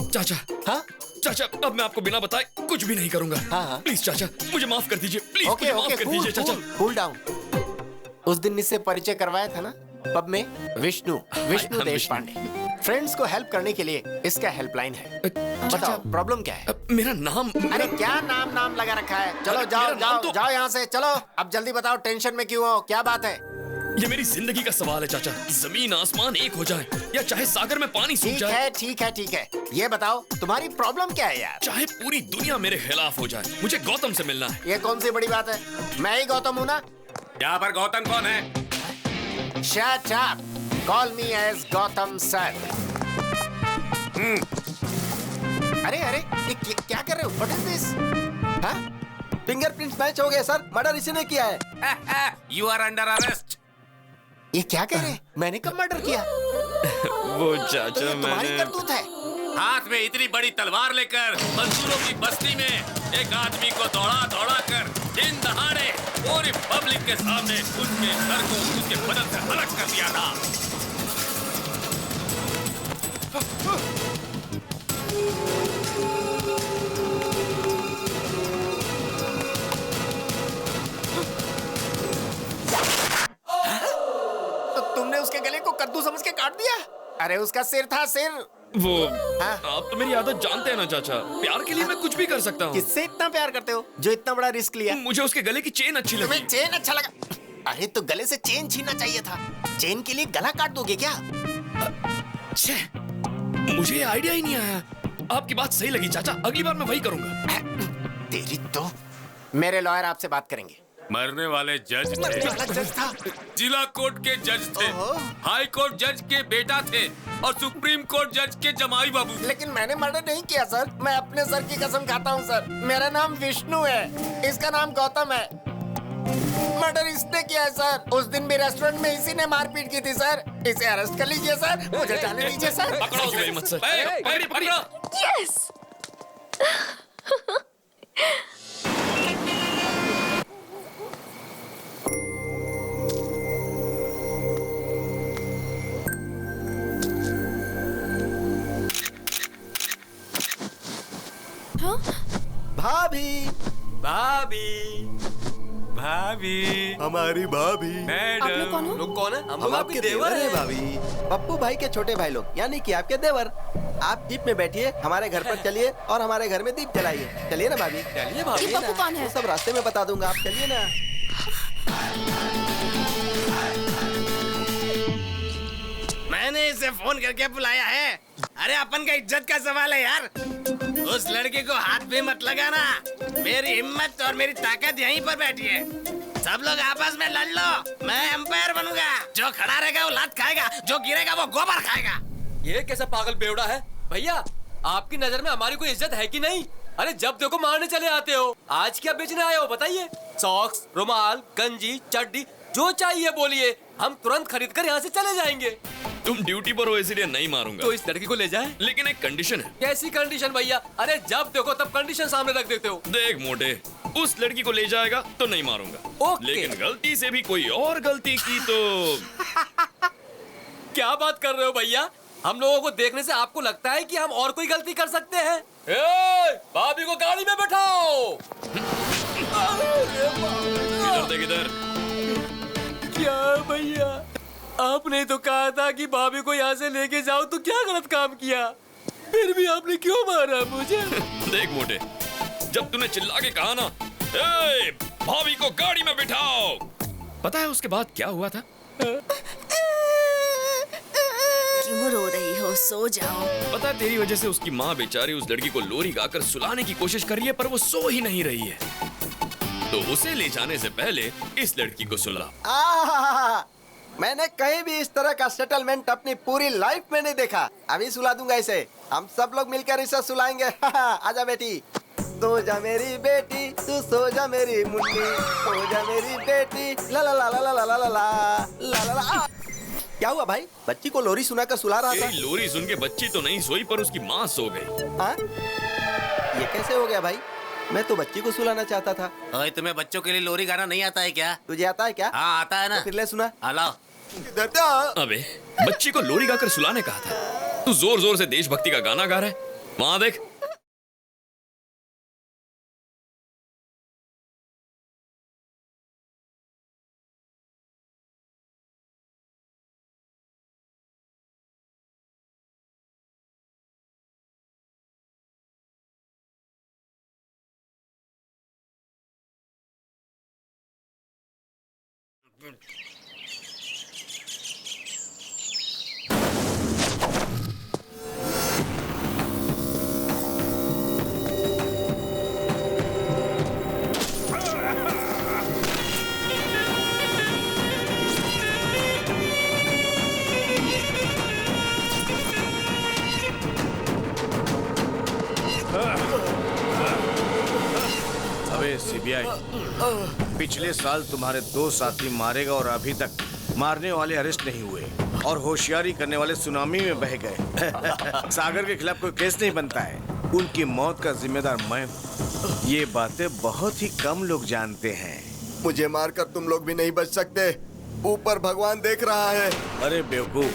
चाचा। हाँ चाचा, अब मैं आपको बिना बताए कुछ भी नहीं करूंगा। हाँ। प्लीज चाचा, मुझे माफ कर दीजिए। प्लीज ओके मुझे माफ कर दीजिए चाचा। Cool down. उस दिन इससे परिचय करवाया था ना पब में। विष्णु देश पांडे। फ्रेंड्स को हेल्प करने के लिए इसका हेल्पलाइन है। बताओ प्रॉब्लम क्या है? मेरा नाम। अरे क्या नाम लगा रखा है? चलो जाओ जाओ जाओ यहाँ से, चलो। अब जल्दी बताओ, टेंशन में क्यों हो, क्या बात है? ये मेरी जिंदगी का सवाल है चाचा। जमीन आसमान एक हो जाए या चाहे सागर में पानी सूख जाए। ठीक है। ये बताओ तुम्हारी प्रॉब्लम क्या है यार? चाहे पूरी दुनिया मेरे खिलाफ हो जाए, मुझे गौतम से मिलना है। ये कौन सी बड़ी बात है? मैं ही गौतम हूँ ना। यहाँ पर गौतम कौन है? Shut up. Call me as Gautam sir. अरे ये क्या कर रहे हो? What is this? हाँ? फिंगरप्रिंट्स मैच हो गए सर, मर्डर इसी ने किया है। You are under arrest. ये क्या कह रहे हैं? मैंने कब मर्डर किया? वो चाचा तो ये तुम्हारी मैंने करतूत है। हाथ में इतनी बड़ी तलवार लेकर मजदूरों की बस्ती में एक आदमी को दौड़ा कर दिन दहाड़े पूरी पब्लिक के सामने उसके सर को उसके बदन से अलग कर दिया था। तो तुमने उसके गले को कद्दू समझ के काट दिया? अरे उसका सिर था, सिर। वो आप तो मेरी आदत जानते हैं ना चाचा। प्यार के लिए मैं कुछ भी कर सकता हूँ। किससे इतना प्यार करते हो जो इतना बड़ा रिस्क लिया? मुझे उसके गले की चेन अच्छी लगी। तुम्हें चेन अच्छा लगा? अरे तो गले से चेन छीनना चाहिए था। चेन के लिए गला काट दोगे क्या? मुझे ये आइडिया ही नहीं आया। आपकी बात सही लगी चाचा, अगली बार मैं वही करूंगा। तेरी तो। मेरे लॉयर आपसे बात करेंगे। मरने वाले जज थे। था। जिला कोर्ट के जज थे, हाई कोर्ट जज के बेटा थे और सुप्रीम कोर्ट जज के जमाई बाबू। लेकिन मैंने मर्डर नहीं किया सर। मैं अपने सर की कसम खाता हूँ सर। मेरा नाम विष्णु है, इसका नाम गौतम है। मर्डर इसने किया है सर। उस दिन भी रेस्टोरेंट में इसी ने मारपीट की थी सर। इसे अरेस्ट कर लीजिए सर, मुझे जाने दीजिए सर। पकड़ो उसे मत सर। पकड़ो। यस। भाभी हमारी भाभी। आप लोग कौन हो? लोग कौन है? हम आपके देवर हैं भाभी। पप्पू भाई के छोटे भाई लोग, यानी कि आपके देवर। आप जीप में बैठिए, हमारे घर पर चलिए और हमारे घर में दीप जलाइए। चलिए ना भाभी। चलिए भाभी। ये पप्पू कौन है? वो सब रास्ते में बता दूंगा, आप चलिए ना। मैंने इसे फोन करके बुलाया है। अरे अपन का इज्जत का सवाल है यार। उस लड़के को हाथ भी मत लगाना। मेरी हिम्मत और मेरी ताकत यहीं पर बैठी है। सब लोग आपस में लड़ लो, मैं एम्पायर बनूंगा। जो खड़ा रहेगा वो लात खाएगा, जो गिरेगा वो गोबर खाएगा। ये कैसा पागल बेवड़ा है? भैया, आपकी नजर में हमारी कोई इज्जत है कि नहीं? अरे जब देखो मारने चले आते हो। आज क्या बेचने आए हो बताइए? सॉक्स, रुमाल, गंजी, चड्डी, जो चाहिए बोलिए, हम तुरंत खरीद कर यहाँ से चले जाएंगे। तुम ड्यूटी पर हो इसलिए नहीं मारूंगा। तो इस लड़की को ले जाए। लेकिन एक कंडीशन है। कैसी कंडीशन भैया? अरे जब देखो तब कंडीशन सामने रख देते हो। देख मोटे, उस लड़की को ले जाएगा तो नहीं मारूंगा। ओके। लेकिन गलती से भी कोई और गलती की तो क्या बात कर रहे हो भैया? हम लोगों को देखने से आपको लगता है कि हम और कोई गलती कर सकते हैं? भाभी को गाड़ी में बैठाओ। इधर देख इधर। क्या भैया, आपने तो कहा था कि भाभी को यहाँ से लेके जाओ, तो क्या गलत काम किया? फिर भी आपने क्यों मारा मुझे? देख मोटे, जब तूने चिल्ला के कहा ना, ए, भाभी को गाड़ी में बिठाओ, पता है उसके बाद क्या हुआ था? क्यों रो रही हो? सो जाओ। पता है तेरी वजह से उसकी माँ बेचारी उस लड़की को लोरी गाकर सुलाने की कोशिश कर रही है, पर वो सो ही नहीं रही है। तो उसे ले जाने से पहले इस लड़की को सुला। मैंने कहीं भी इस तरह का सेटलमेंट अपनी पूरी लाइफ में नहीं देखा। अभी सुला दूंगा इसे। हम सब लोग मिलकर इसे सुलाएंगे। आजा बेटी, सो जा मेरी बेटी, तू सो जा मेरी मुन्नी, सो जा मेरी बेटी, ला ला ला ला ला ला ला ला ला ला ला। क्या हुआ भाई? बच्ची को लोरी सुनाकर सुला रहा था। लोरी सुन के बच्ची तो नहीं सोई, पर उसकी माँ सो गई। हाँ? ये कैसे हो गया भाई? मैं तो बच्ची को सुलाना चाहता था। ओए, तुम्हें बच्चों के लिए लोरी गाना नहीं आता है क्या? तुझे आता है क्या? हाँ आता है ना। तो फिर ले सुना। हेलो। अबे बच्ची को लोरी गाकर सुलाने कहा था, तू जोर जोर से देशभक्ति का गाना गा रहा है। वहां देख। अबे सीबीआई, पिछले साल तुम्हारे 2 साथी मारे गए और अभी तक मारने वाले अरेस्ट नहीं हुए और होशियारी करने वाले सुनामी में बह गए। सागर के खिलाफ कोई केस नहीं बनता है, उनकी मौत का जिम्मेदार मैं हूँ। ये बातें बहुत ही कम लोग जानते हैं। मुझे मारकर तुम लोग भी नहीं बच सकते। ऊपर भगवान देख रहा है। अरे बेवकूफ,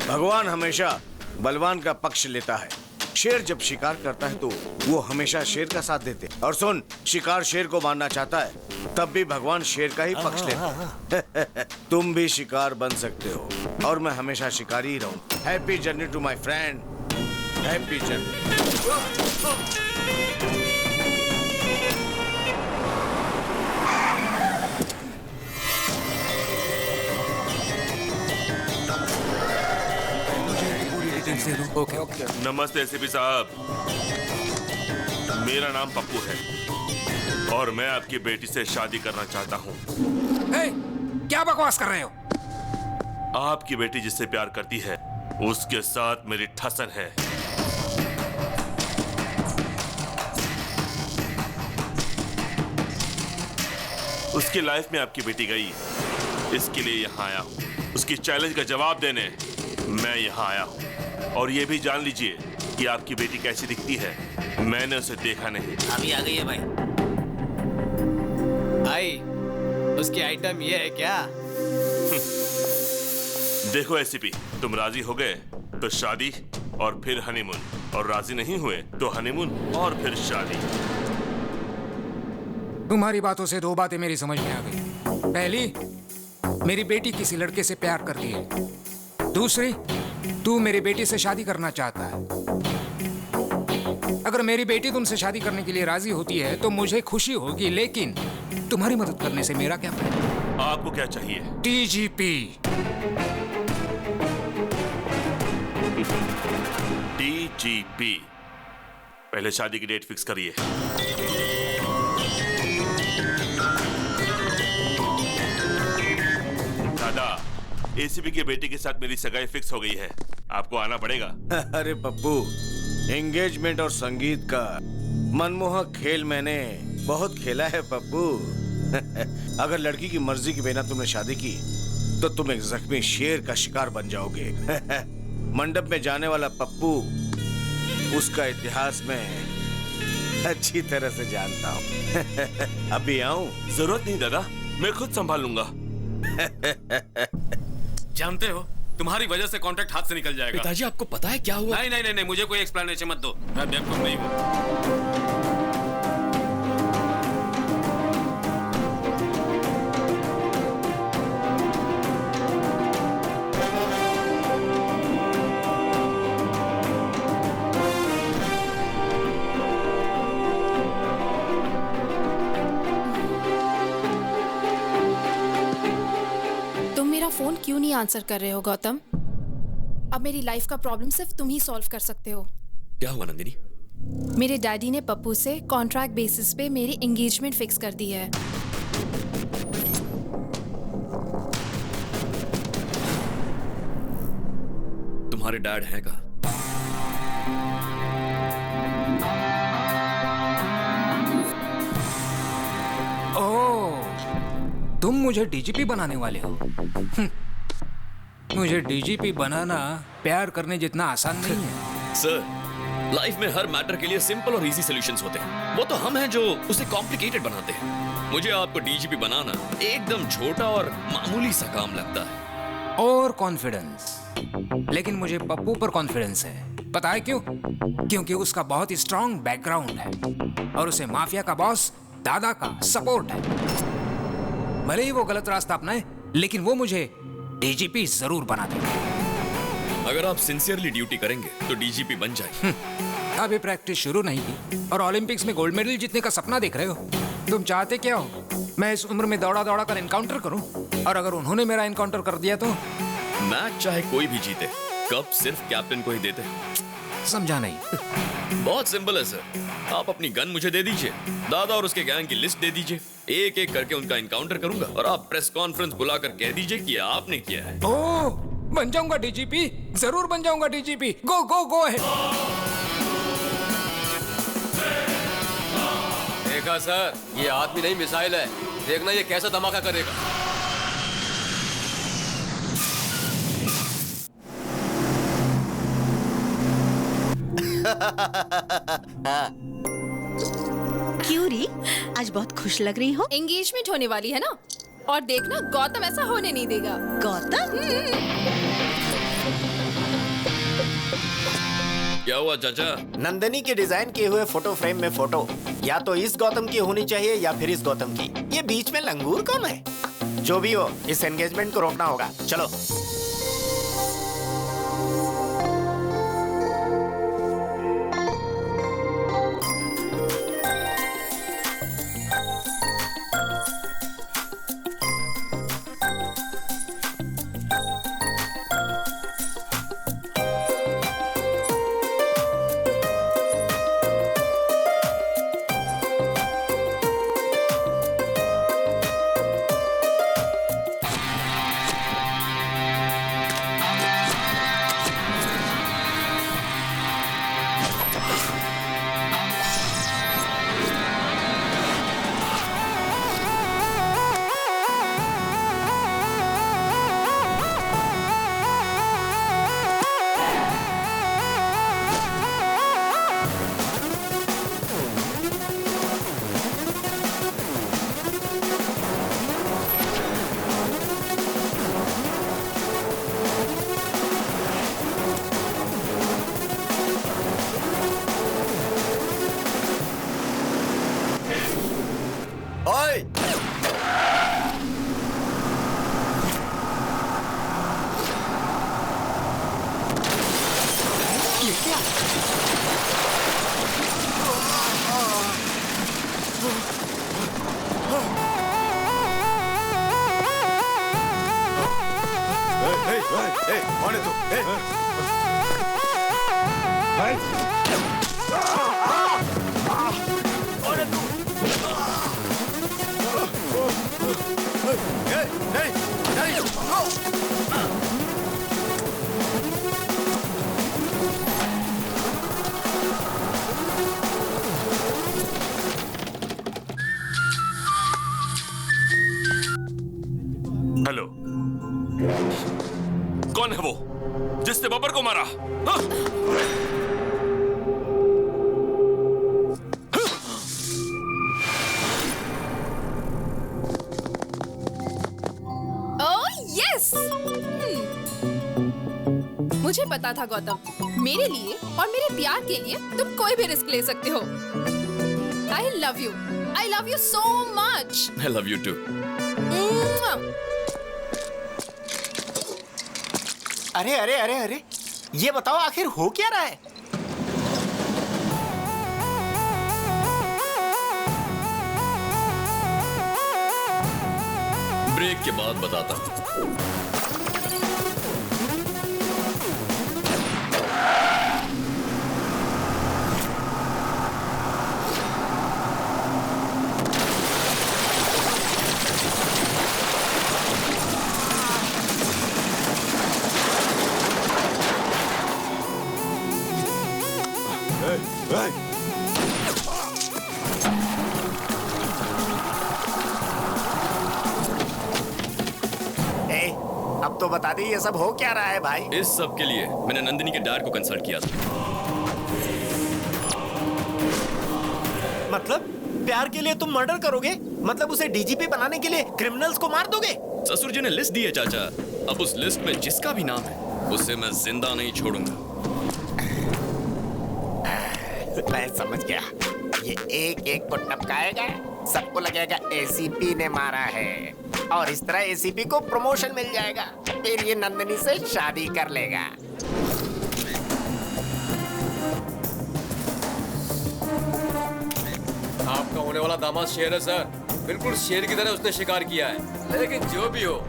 भगवान हमेशा बलवान का पक्ष लेता है। शेर जब शिकार करता है तो वो हमेशा शेर का साथ देते। और सुन, शिकार शेर को मारना चाहता है तब भी भगवान शेर का ही पक्ष लेते। तुम भी शिकार बन सकते हो और मैं हमेशा शिकारी ही रहूं। Happy journey to my friend, happy journey. Okay. नमस्ते एसीपी साहब, मेरा नाम पप्पू है और मैं आपकी बेटी से शादी करना चाहता हूँ। क्या बकवास कर रहे हो? आपकी बेटी जिससे प्यार करती है उसके साथ मेरी ठसन है। उसकी लाइफ में आपकी बेटी गई, इसके लिए यहाँ आया हूँ। उसकी चैलेंज का जवाब देने मैं यहाँ आया हूँ। और ये भी जान लीजिए कि आपकी बेटी कैसी दिखती है, मैंने उसे देखा नहीं। अभी आ गई है भाई। भाई, उसकी आइटम ये है क्या? देखो एसीपी, तुम राजी हो गए तो शादी और फिर हनीमून, और राजी नहीं हुए तो हनीमून और फिर शादी। तुम्हारी बातों से 2 बातें मेरी समझ में आ गई। पहली, मेरी बेटी किसी लड़के से प्यार करती है। दूसरी, तू मेरी बेटी से शादी करना चाहता है। अगर मेरी बेटी तुमसे शादी करने के लिए राजी होती है तो मुझे खुशी होगी, लेकिन तुम्हारी मदद करने से मेरा क्या फायदा? आपको क्या चाहिए? डीजीपी। डीजीपी, पहले शादी की डेट फिक्स करिए। दादा, एसीपी की बेटी के साथ मेरी सगाई फिक्स हो गई है, आपको आना पड़ेगा। अरे पप्पू, एंगेजमेंट और संगीत का मनमोहक खेल मैंने बहुत खेला है पप्पू। अगर लड़की की मर्जी के बिना तुमने शादी की तो तुम एक जख्मी शेर का शिकार बन जाओगे। मंडप में जाने वाला पप्पू उसका इतिहास में अच्छी तरह से जानता हूँ। अभी आऊं? जरूरत नहीं दादा, मैं खुद संभाल लूंगा। जानते हो, तुम्हारी वजह से कॉन्ट्रैक्ट हाथ से निकल जाएगा। पिताजी, आपको पता है क्या हुआ? नहीं, मुझे कोई एक्सप्लेनेशन मत दो, मैं बेवकूफ नहीं हूँ। फोन क्यों नहीं आंसर कर रहे हो गौतम? अब मेरी लाइफ का प्रॉब्लम सिर्फ तुम ही सॉल्व कर सकते हो। क्या हुआ नंदिनी? मेरे डैडी ने पप्पू से कॉन्ट्रैक्ट बेसिस पे मेरी एंगेजमेंट फिक्स कर दी है। तुम्हारे डैड हैं का? ओह, तुम मुझे डीजीपी बनाने वाले हो? मुझे डीजीपी बनाना प्यार करने जितना आसान नहीं है। सर, लाइफ में हर मैटर के लिए सिंपल और इजी सॉल्यूशंस होते हैं। वो तो हम हैं जो उसे कॉम्प्लिकेटेड बनाते हैं। मुझे आपको डीजीपी बनाना एकदम छोटा और मामूली सा काम लगता है। और कॉन्फिडेंस, लेकिन मुझे पप्पू पर कॉन्फिडेंस है। पता है क्यों? क्योंकि उसका बहुत ही स्ट्रॉन्ग बैकग्राउंड है और उसे माफिया का बॉस दादा का सपोर्ट है। भले ही वो गलत रास्ता अपनाए, लेकिन वो मुझे डीजीपी जरूर बना देगा। अगर आप सिंसियरली ड्यूटी करेंगे तो डीजीपी बन जाएंगे। अभी प्रैक्टिस शुरू नहीं की और ओलंपिक्स में गोल्ड मेडल जीतने का सपना देख रहे हो। तुम चाहते क्या हो? मैं इस उम्र में दौड़ा दौड़ा कर एनकाउंटर करूं? और अगर उन्होंने मेरा एनकाउंटर कर दिया तो? मैच चाहे कोई भी जीते, कप सिर्फ कैप्टन को ही देते। समझा नहीं। बहुत सिंपल है सर। आप अपनी गन मुझे दे दीजिए, दादा और उसके गैंग की लिस्ट दे दीजिए, एक एक करके उनका एनकाउंटर करूंगा और आप प्रेस कॉन्फ्रेंस बुलाकर कह दीजिए कि आपने किया है। ओह, बन जाऊंगा डीजीपी, जरूर बन जाऊंगा डीजीपी। गो गो गो है। देखा सर, ये आदमी नहीं मिसाइल है। देखना ये कैसा धमाका करेगा। क्यों री, आज बहुत खुश लग रही हो? एंगेजमेंट होने वाली है ना, और देखना गौतम ऐसा होने नहीं देगा। गौतम? क्या हुआ चाचा? नंदनी के डिजाइन किए हुए फोटो फ्रेम में फोटो या तो इस गौतम की होनी चाहिए या फिर इस गौतम की। ये बीच में लंगूर कौन है? जो भी हो, इस एंगेजमेंट को रोकना होगा। चलो। हेलो, कौन है वो जिसने बब्बर को मारा? मुझे पता था गौतम, मेरे लिए और मेरे प्यार के लिए तुम कोई भी रिस्क ले सकते हो। I love you so much. I love you too. अरे अरे अरे अरे, ये बताओ आखिर हो क्या रहा है? ब्रेक के बाद बताता हूँ। अब तो बता दी ये सब हो क्या रहा है भाई? इस सब के लिए मैंने नंदिनी के डैड को कंसल्ट किया था। मतलब प्यार के लिए तुम मर्डर करोगे? मतलब उसे डीजीपी बनाने के लिए क्रिमिनल्स को मार दोगे? ससुर जी ने लिस्ट दी है चाचा। अब उस लिस्ट में जिसका भी नाम है उसे मैं जिंदा नहीं छोड़ूंगा। मैं समझ गया। ये एक एक को टपकाएगा, सबको लगेगा एसीपी ने मारा है, और इस तरह एसीपी को प्रमोशन मिल जाएगा। फिर ये नंदिनी से शादी कर लेगा। आपका होने वाला दामाद शेर है सर, बिल्कुल शेर की तरह उसने शिकार किया है। लेकिन जो भी हो,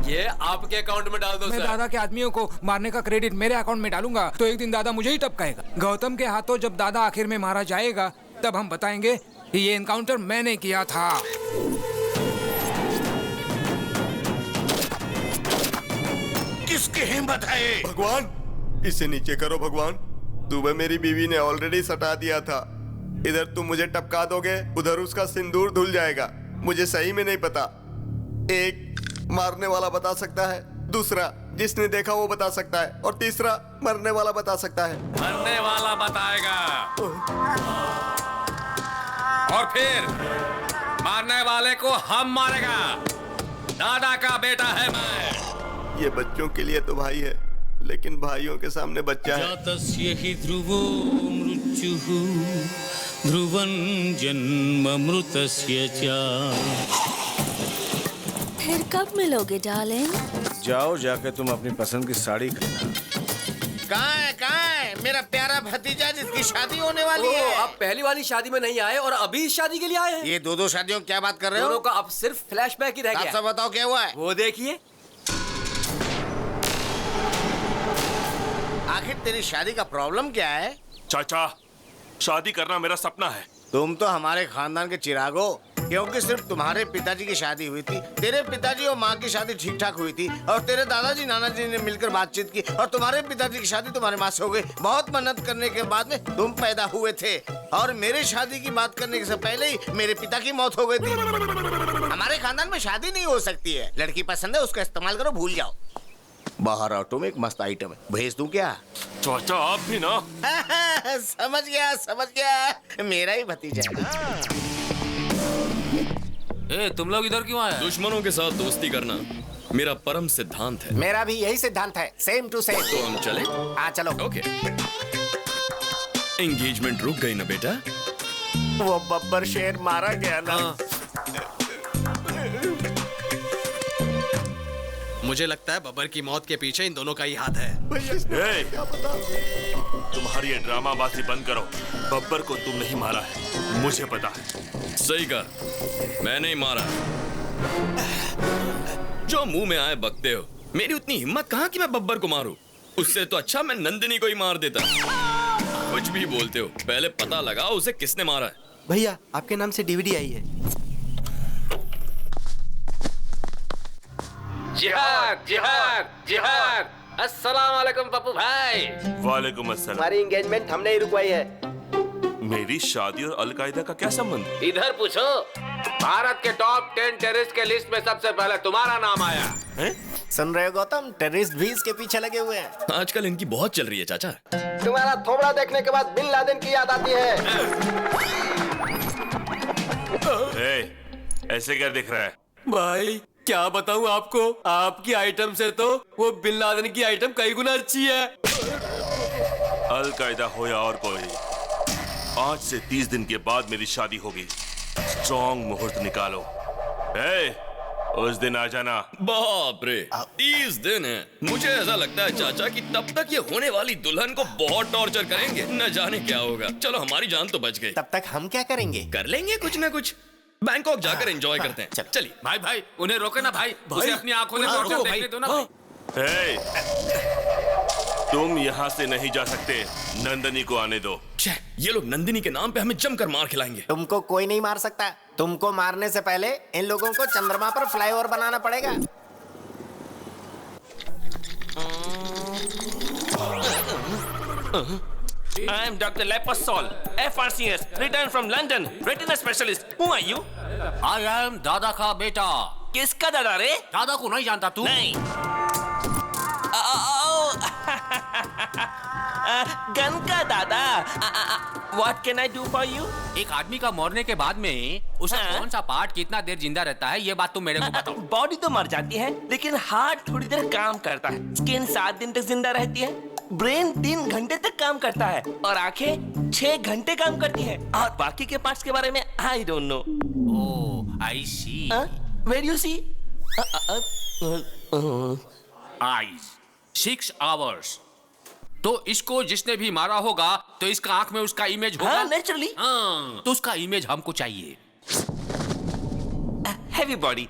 ये आपके अकाउंट में डाल दो मैं सर। दादा के आदमियों को मारने का क्रेडिट मेरे अकाउंट में डालूंगा तो एक दिन दादा मुझे ही टपकाएगा। गौतम के हाथों जब दादा आखिर में मारा जाएगा तब हम बताएंगे कि ये एनकाउंटर मैंने किया था। किसकी हिम्मत है? भगवान, इसे नीचे करो भगवान। सुबह मेरी बीवी ने ऑलरेडी सटा दिया था। इधर तुम मुझे टपका दोगे, उधर उसका सिंदूर धुल जाएगा। मुझे सही में नहीं पता। एक मारने वाला बता सकता है, दूसरा जिसने देखा वो बता सकता है, और तीसरा मरने वाला बता सकता है। मरने वाला बताएगा और फिर मारने वाले को हम मारेगा। दादा का बेटा है मैं। ये बच्चों के लिए तो भाई है, लेकिन भाइयों के सामने बच्चा है। जातस्य हि ध्रुवो मृत्युः ध्रुवं जन्म मृतस्य च। फिर कब मिलोगे डार्लिंग? जाओ जाके तुम अपनी पसंद की साड़ी खरीदना। कहाँ है मेरा प्यारा भतीजा जिसकी शादी होने वाली है? आप पहली वाली शादी में नहीं आए और अभी इस शादी के लिए आए हैं? ये दो शादियों की क्या बात कर रहे हो? दोनों का अब सिर्फ फ्लैशबैक ही रह गया। आप सब बताओ क्या हुआ है? वो देखिए। आखिर तेरी शादी का प्रॉब्लम क्या है? चाचा, शादी करना मेरा सपना है। तुम तो हमारे खानदान के चिराग हो, क्योंकि सिर्फ तुम्हारे पिताजी की शादी हुई थी, तेरे पिताजी और माँ की शादी ठीक ठाक हुई थी, और तेरे दादाजी नानाजी ने मिलकर बातचीत की, और तुम्हारे पिताजी की शादी तुम्हारे माँ से हो गई। बहुत मेहनत करने के बाद में तुम पैदा हुए थे, और मेरे शादी की बात करने से पहले ही मेरे पिता की मौत हो गई थी। हमारे खानदान में शादी नहीं हो सकती है। लड़की पसंद है, उसका इस्तेमाल करो, भूल जाओ। बाहर ऑटो में एक मस्त आइटम है, भेज दूं क्या? चाचा आप भी ना। समझ गया, मेरा ही भतीजा है। ए, तुम लोग इधर क्यों आए? दुश्मनों के साथ दोस्ती करना मेरा परम सिद्धांत है। मेरा भी यही सिद्धांत है, सेम टू सेम। तो हम चले? हाँ चलो। ओके। एंगेजमेंट रुक गई ना बेटा? वो बब्बर शेर मारा गया ना। मुझे लगता है बब्बर की मौत के पीछे इन दोनों का ही हाथ है। तुम्हारी ये ड्रामाबाजी बंद करो। बब्बर को तुम नहीं मारा है, मुझे पता है। सही कहा, मैं नहीं मारा। जो मुंह में आए बकते हो। मेरी उतनी हिम्मत कहाँ कि मैं बब्बर को मारूं? उससे तो अच्छा मैं नंदिनी को ही मार देता। कुछ भी बोलते हो, पहले पता लगाओ उसे किसने मारा है। भैया आपके नाम से डीवीडी आई है। जिहाद जिहाद जिहाद। अस्सलाम वालेकुम पप्पू भाई। वालेकुम अस्सलाम। हमारी एंगेजमेंट हमने ही रुकवाई है। मेरी शादी और अलकायदा का क्या संबंध? इधर पूछो। भारत के टॉप 10 टेररिस्ट के लिस्ट में सबसे पहले तुम्हारा नाम आया है? सुन रहे हो गौतम, टेररिस्ट भी इसके पीछे लगे हुए हैं। आजकल इनकी बहुत चल रही है चाचा। तुम्हारा थोबड़ा देखने के बाद बिन लादेन की याद आती है। ऐसे क्या दिख रहा है? भाई क्या बताऊं आपको, आपकी आइटम से तो वो बिन लादेन की आइटम कई गुना अच्छी है। अलकायदा हो या और कोई, आज से 30 दिन के बाद मेरी शादी होगी। स्ट्रॉन्ग मुहूर्त निकालो। उस दिन आ जाना। बाप रे, 30 दिन है। मुझे ऐसा लगता है चाचा कि तब तक ये होने वाली दुल्हन को बहुत टॉर्चर करेंगे, न जाने क्या होगा। चलो हमारी जान तो बच गई। तब तक हम क्या करेंगे? कर लेंगे कुछ ना कुछ। बैंकॉक जाकर एंजॉय करते हैं। चलिए भाई भाई, उन्हें रोके ना भाई, उसे अपनी आंखों से टॉर्चर देखने दो ना भाई। तुम यहाँ से नहीं जा सकते, नंदिनी को आने दो। ये लोग नंदिनी के नाम पे हमें जमकर मार खिलाएंगे। तुमको कोई नहीं मार सकता। तुमको मारने से पहले इन लोगों को चंद्रमा पर फ्लाईओवर बनाना पड़ेगा। I am Dr. Leposol, FRCS, returned from London, retina specialist. Who are you? I am दादा का बेटा। किसका दादा रे? दादा को नहीं जानता तू? नहीं। गन का दादा। What can I do for you? एक आदमी का मरने के बाद में उसका कौन सा पार्ट कितना देर जिंदा रहता है, ये बात तुम मेरे को बताओ। बॉडी तो मर जाती है, लेकिन हार्ट थोड़ी देर काम करता है। स्किन 7 दिन तक जिंदा रहती है। ब्रेन 3 घंटे तक काम करता है और आंखें 6 घंटे काम करती है। और बाकी के पार्ट्स के बारे में I don't know. Oh, I see. Where you see? Eyes 6 hours. तो इसको जिसने भी मारा होगा तो इसका आंख में उसका इमेज होगा। नेचुरली। तो उसका इमेज हमको चाहिए। Heavy body.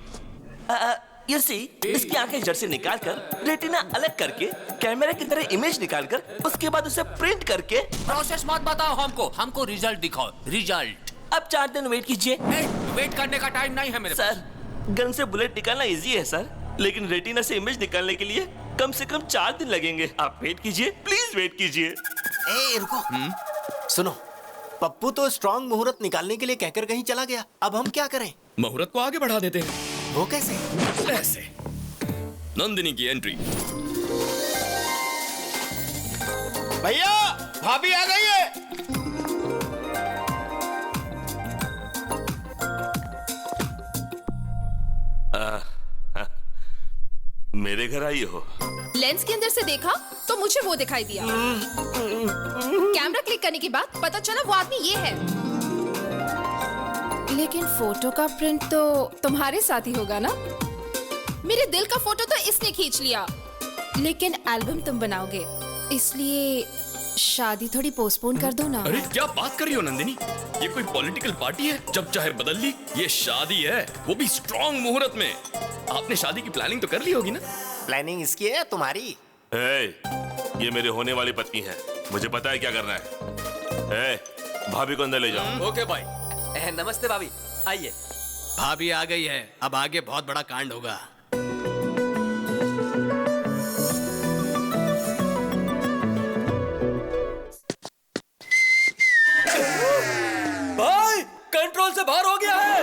You see, इसकी आंखें जड़ से निकालकर रेटिना अलग करके कैमरा की तरह इमेज निकालकर उसके बाद उसे प्रिंट करके। प्रोसेस मत बताओ हमको रिजल्ट दिखाओ। रिजल्ट। अब 4 दिन वेट कीजिए। वेट करने का टाइम नहीं है मेरे पास। सर, गन से बुलेट निकालना इजी है सर, लेकिन रेटिना से इमेज निकालने के लिए कम से कम 4 दिन लगेंगे। आप वेट कीजिए, प्लीज वेट कीजिए। ए रुको। सुनो, पप्पू तो स्ट्रॉन्ग मुहूर्त निकालने के लिए कहकर कहीं चला गया। अब हम क्या करें? मुहूर्त को आगे बढ़ा देते हैं। वो कैसे? ऐसे। नंदिनी की एंट्री। भैया, भाभी आ गई है। मेरे घर आई हो? लेंस के अंदर से देखा तो मुझे वो दिखाई दिया। कैमरा क्लिक करने के बाद पता चला वो आदमी ये है। लेकिन फोटो का प्रिंट तो तुम्हारे साथ ही होगा ना? मेरे दिल का फोटो तो इसने खींच लिया, लेकिन एल्बम तुम बनाओगे, इसलिए शादी थोड़ी पोस्टपोन कर दो ना। अरे क्या बात कर रही हो नंदिनी? ये कोई पॉलिटिकल पार्टी है जब चाहे बदल ली? ये शादी है, वो भी स्ट्रॉन्ग मुहूर्त में। आपने शादी की प्लानिंग तो कर ली होगी ना? प्लानिंग इसकी है या तुम्हारी? ये मेरे होने वाली पत्नी है, मुझे पता है क्या करना है। भाभी को अंदर ले जाओ। ओके भाई। नमस्ते भाभी, आइए। भाभी आ गई है, अब आगे बहुत बड़ा कांड होगा। भाई, कंट्रोल से बाहर हो गया है।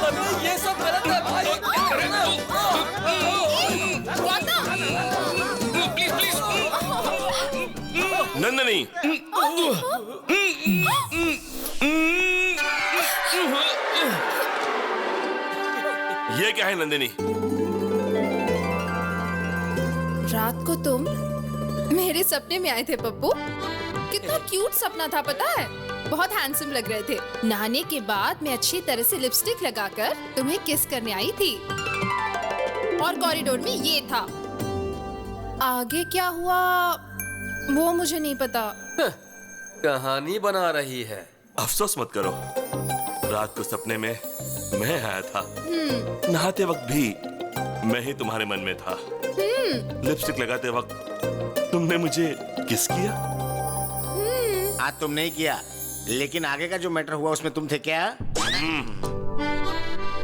अबे ये सब गलत है भाई। Please please. नंदिनी, ये क्या है नंदिनी? रात को तुम मेरे सपने में आए थे पप्पू। कितना क्यूट सपना था पता है? बहुत हैंडसम लग रहे थे। नहाने के बाद मैं अच्छी तरह से लिपस्टिक लगाकर तुम्हें किस करने आई थी और कॉरिडोर में ये था। आगे क्या हुआ वो मुझे नहीं पता। कहानी बना रही है। अफसोस मत करो, रात को सपने में मैं आया था। नहाते वक्त भी मैं ही तुम्हारे मन में था। लिपस्टिक लगाते वक्त तुमने मुझे किस किया? हाँ, तुम नहीं किया, लेकिन आगे का जो मैटर हुआ उसमें तुम थे क्या?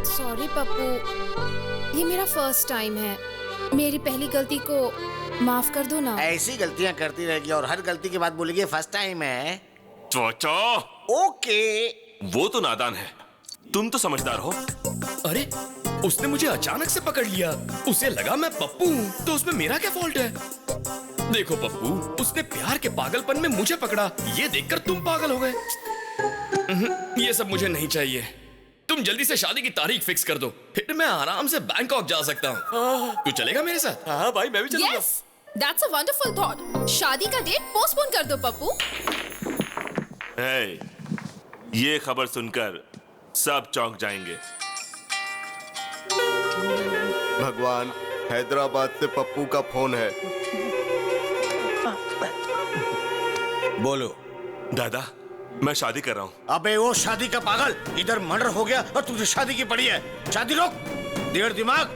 सॉरी पप्पू, ये मेरा फर्स्ट टाइम है। मेरी पहली गलती को माफ कर दो ना। ऐसी गलतियां करती रहेगी और हर गलती के बाद बोलेगी फर्स्ट टाइम है। चोचो। ओके। वो तो नादान है, तुम तो समझदार हो। अरे उसने मुझे अचानक से पकड़ लिया, उसे लगा मैं पप्पू हूँ, तो उसमें मेरा क्या फॉल्ट है? देखो पप्पू, उसने प्यार के पागलपन में मुझे पकड़ा, ये देखकर तुम पागल हो गए। ये सब मुझे नहीं चाहिए। तुम जल्दी से शादी की तारीख फिक्स कर दो, फिर मैं आराम से बैंकॉक जा सकता हूँ। तू चलेगा मेरे साथ? हाँ भाई, मैं भी चलूंगा। Yes, that's a wonderful thought. शादी का डेट पोस्टपोन कर दो पप्पू। ये खबर सुनकर सब चौंक जाएंगे। भगवान, हैदराबाद से पप्पू का फोन है। बोलो। दादा, मैं शादी कर रहा हूँ। अबे वो शादी का पागल, इधर मर्डर हो गया और तुझे शादी की पड़ी है। शादी रोक। डेढ़ दिमाग,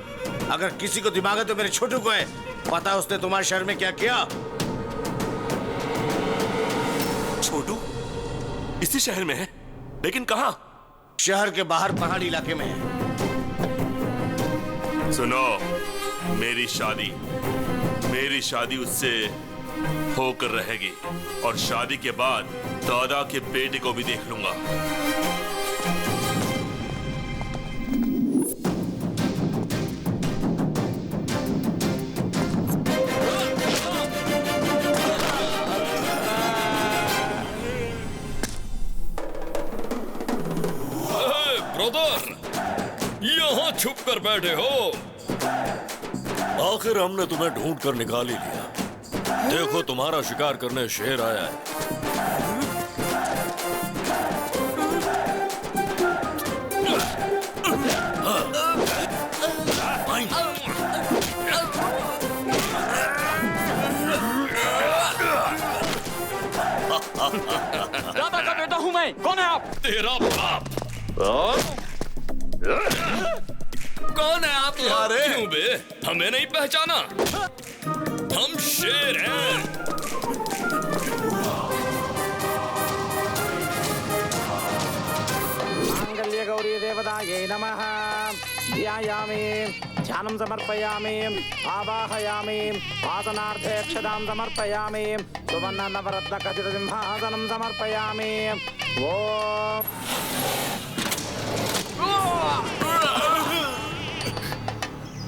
अगर किसी को दिमाग है तो मेरे छोटू को है। पता उसने तुम्हारे शहर में क्या किया? छोटू इसी शहर में है, लेकिन कहाँ? शहर के बाहर पहाड़ी इलाके में है। सुनो, मेरी शादी उससे होकर रहेगी और शादी के बाद दादा के बेटे को भी देख लूंगा। ब्रदर, यहाँ छुप कर बैठे हो? आखिर हमने तुम्हें ढूंढ कर निकाल ही लिया। देखो, तुम्हारा शिकार करने शेर आया है। दादा का बेटा हूँ मैं। कौन है आप? तेरा बाप। कौन है आप? क्यों बे? हमें नहीं पहचाना? हम शेर हैं। मांगल्य गौरी देवतायै नमः। ध्यायामि, ध्यानं समर्पयामि, आवाहयामि, वासनार्थे अक्षतां समर्पयामि, सुवर्ण नवरत्न खचित सिंहासनं समर्पयामि।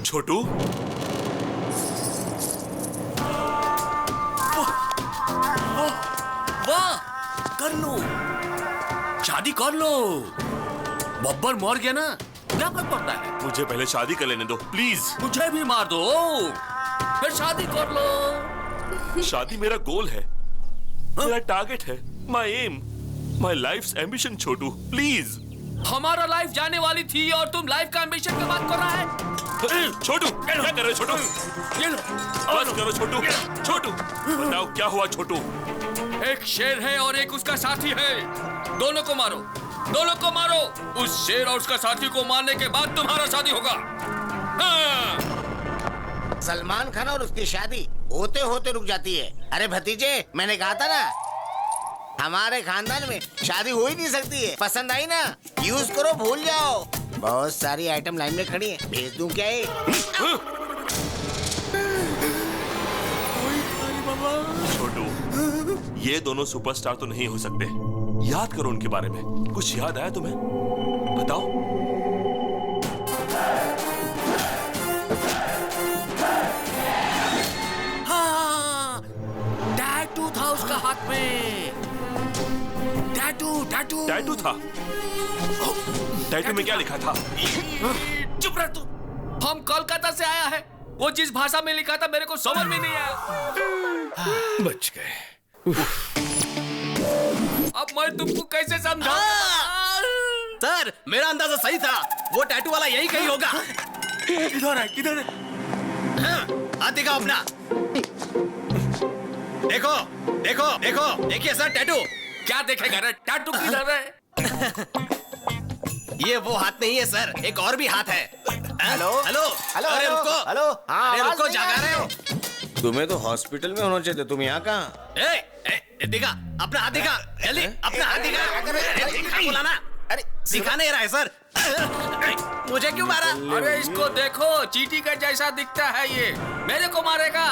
छोटू, वाह, कर लो, शादी कर लो। बब्बर मर गया ना, क्या फर्क पड़ता है? मुझे पहले शादी कर लेने दो प्लीज। मुझे भी मार दो, फिर शादी कर लो। शादी मेरा गोल है, मेरा टारगेट है, my aim, my life's ambition. Chhotu please. हमारा लाइफ जाने वाली थी और तुम लाइफ का एम्बिशन की बात कर रहा है? छोटू, क्या कर रहे हो छोटू? ये लो, बस करो छोटू। छोटू, बताओ क्या हुआ छोटू? एक शेर है और एक उसका साथी है। दोनों को मारो, दोनों को मारो। उस शेर और उसका साथी को मारने के बाद तुम्हारा शादी होगा। हाँ। सलमान खान और उसकी शादी होते होते रुक जाती है। अरे भतीजे, मैंने कहा था ना, हमारे खानदान में शादी हो ही नहीं सकती है। पसंद आई ना, यूज करो, भूल जाओ। बहुत सारी आइटम लाइन में खड़ी है, भेज दूं क्या ये? छोटू, ये दोनों सुपरस्टार तो नहीं हो सकते। याद करो उनके बारे में। कुछ याद आया तुम्हें? बताओ। हाँ, टैटू था उसका हाथ में। टैटू, टैटू, टैटू था? टैटू में क्या लिखा था? चुप रह तू। हम कोलकाता से आया है। वो जिस भाषा में लिखा था मेरे को समझ में नहीं आया। बच गए। अब मैं तुमको कैसे समझाऊं? सर, मेरा अंदाजा सही था। वो टैटू वाला यही कहीं होगा। किधर है? किधर है? हाथ दिखाओ अपना। देखो, देखो, देखो, देखिए सर, टैटू। क्या देखेगा रे? टैटू किधर है? ये वो हाथ नहीं है सर, एक और भी हाथ है। हेलो, हेलो, हेलो, अरे हेलो, रुको, हेलो, हाँ, अरे आवाज रुको, नहीं जागा आ रहे हो? तुम्हें तो हॉस्पिटल में होना चाहिए, तुम यहाँ कहाँ? दिखा, अपना हाथ दिखा, जल्दी, अपना हाथ दिखा। अरे दिखा बोला ना, अरे दिखा नहीं रहा है सर। मुझे क्यों मारा? अरे इसको देखो, चींटी का जैसा दिखता है ये। मेरे को मारेगा?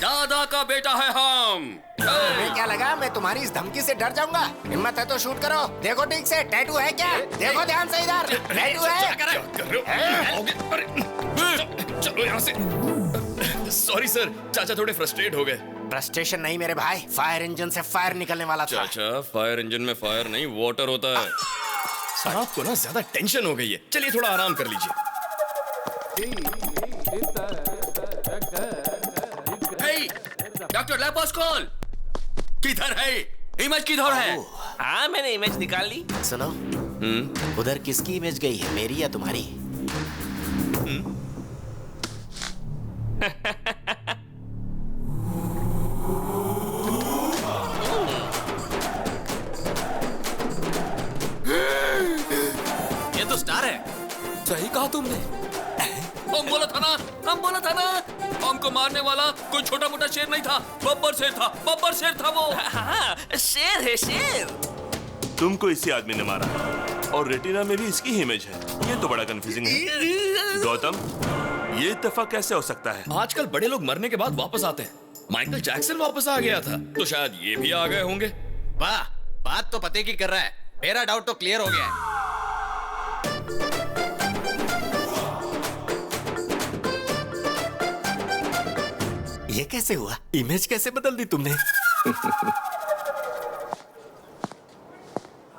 दादा का बेटा है हम। तुम्हें क्या लगा मैं तुम्हारी इस धमकी से डर जाऊंगा? हिम्मत है तो शूट करो। देखो ठीक से, टैटू है क्या? देखो ध्यान से इधर, टैटू है। चलो यहाँ से। सॉरी सर, चाचा थोड़े फ्रस्ट्रेट हो गए। फ्रस्ट्रेशन नहीं मेरे भाई, फायर इंजन से फायर निकलने वाला था। चाचा, फायर इंजन में फायर नहीं, वाटर होता है। सर, आपको ना ज्यादा टेंशन हो गई है। चलिए थोड़ा आराम कर लीजिए। डॉक्टर लेपोस्कोल किधर है? इमेज किधर है? हाँ, मैंने इमेज निकाल ली। सुनो, उधर किसकी इमेज गई है, मेरी या तुम्हारी? ये तो स्टार है। सही कहा तुमने। हम बोला था ना, हम बोला था ना। हमको मारने वाला कोई छोटा मोटा शेर नहीं था, बब्बर शेर था, बब्बर शेर था वो। हाँ, शेर है, शेर। तुमको इसी आदमी ने मारा और रेटिना में भी इसकी ही इमेज है। ये तो बड़ा कंफ्यूजिंग है। गौतम, ये इत्तेफाक कैसे हो सकता है? आजकल बड़े लोग मरने के बाद वापस आते हैं। माइकल जैक्सन वापस आ गया था, तो शायद ये भी आ गए होंगे। वाह, बात तो पते की कर रहा है। मेरा डाउट तो क्लियर हो गया है। ये कैसे हुआ? इमेज कैसे बदल दी तुमने?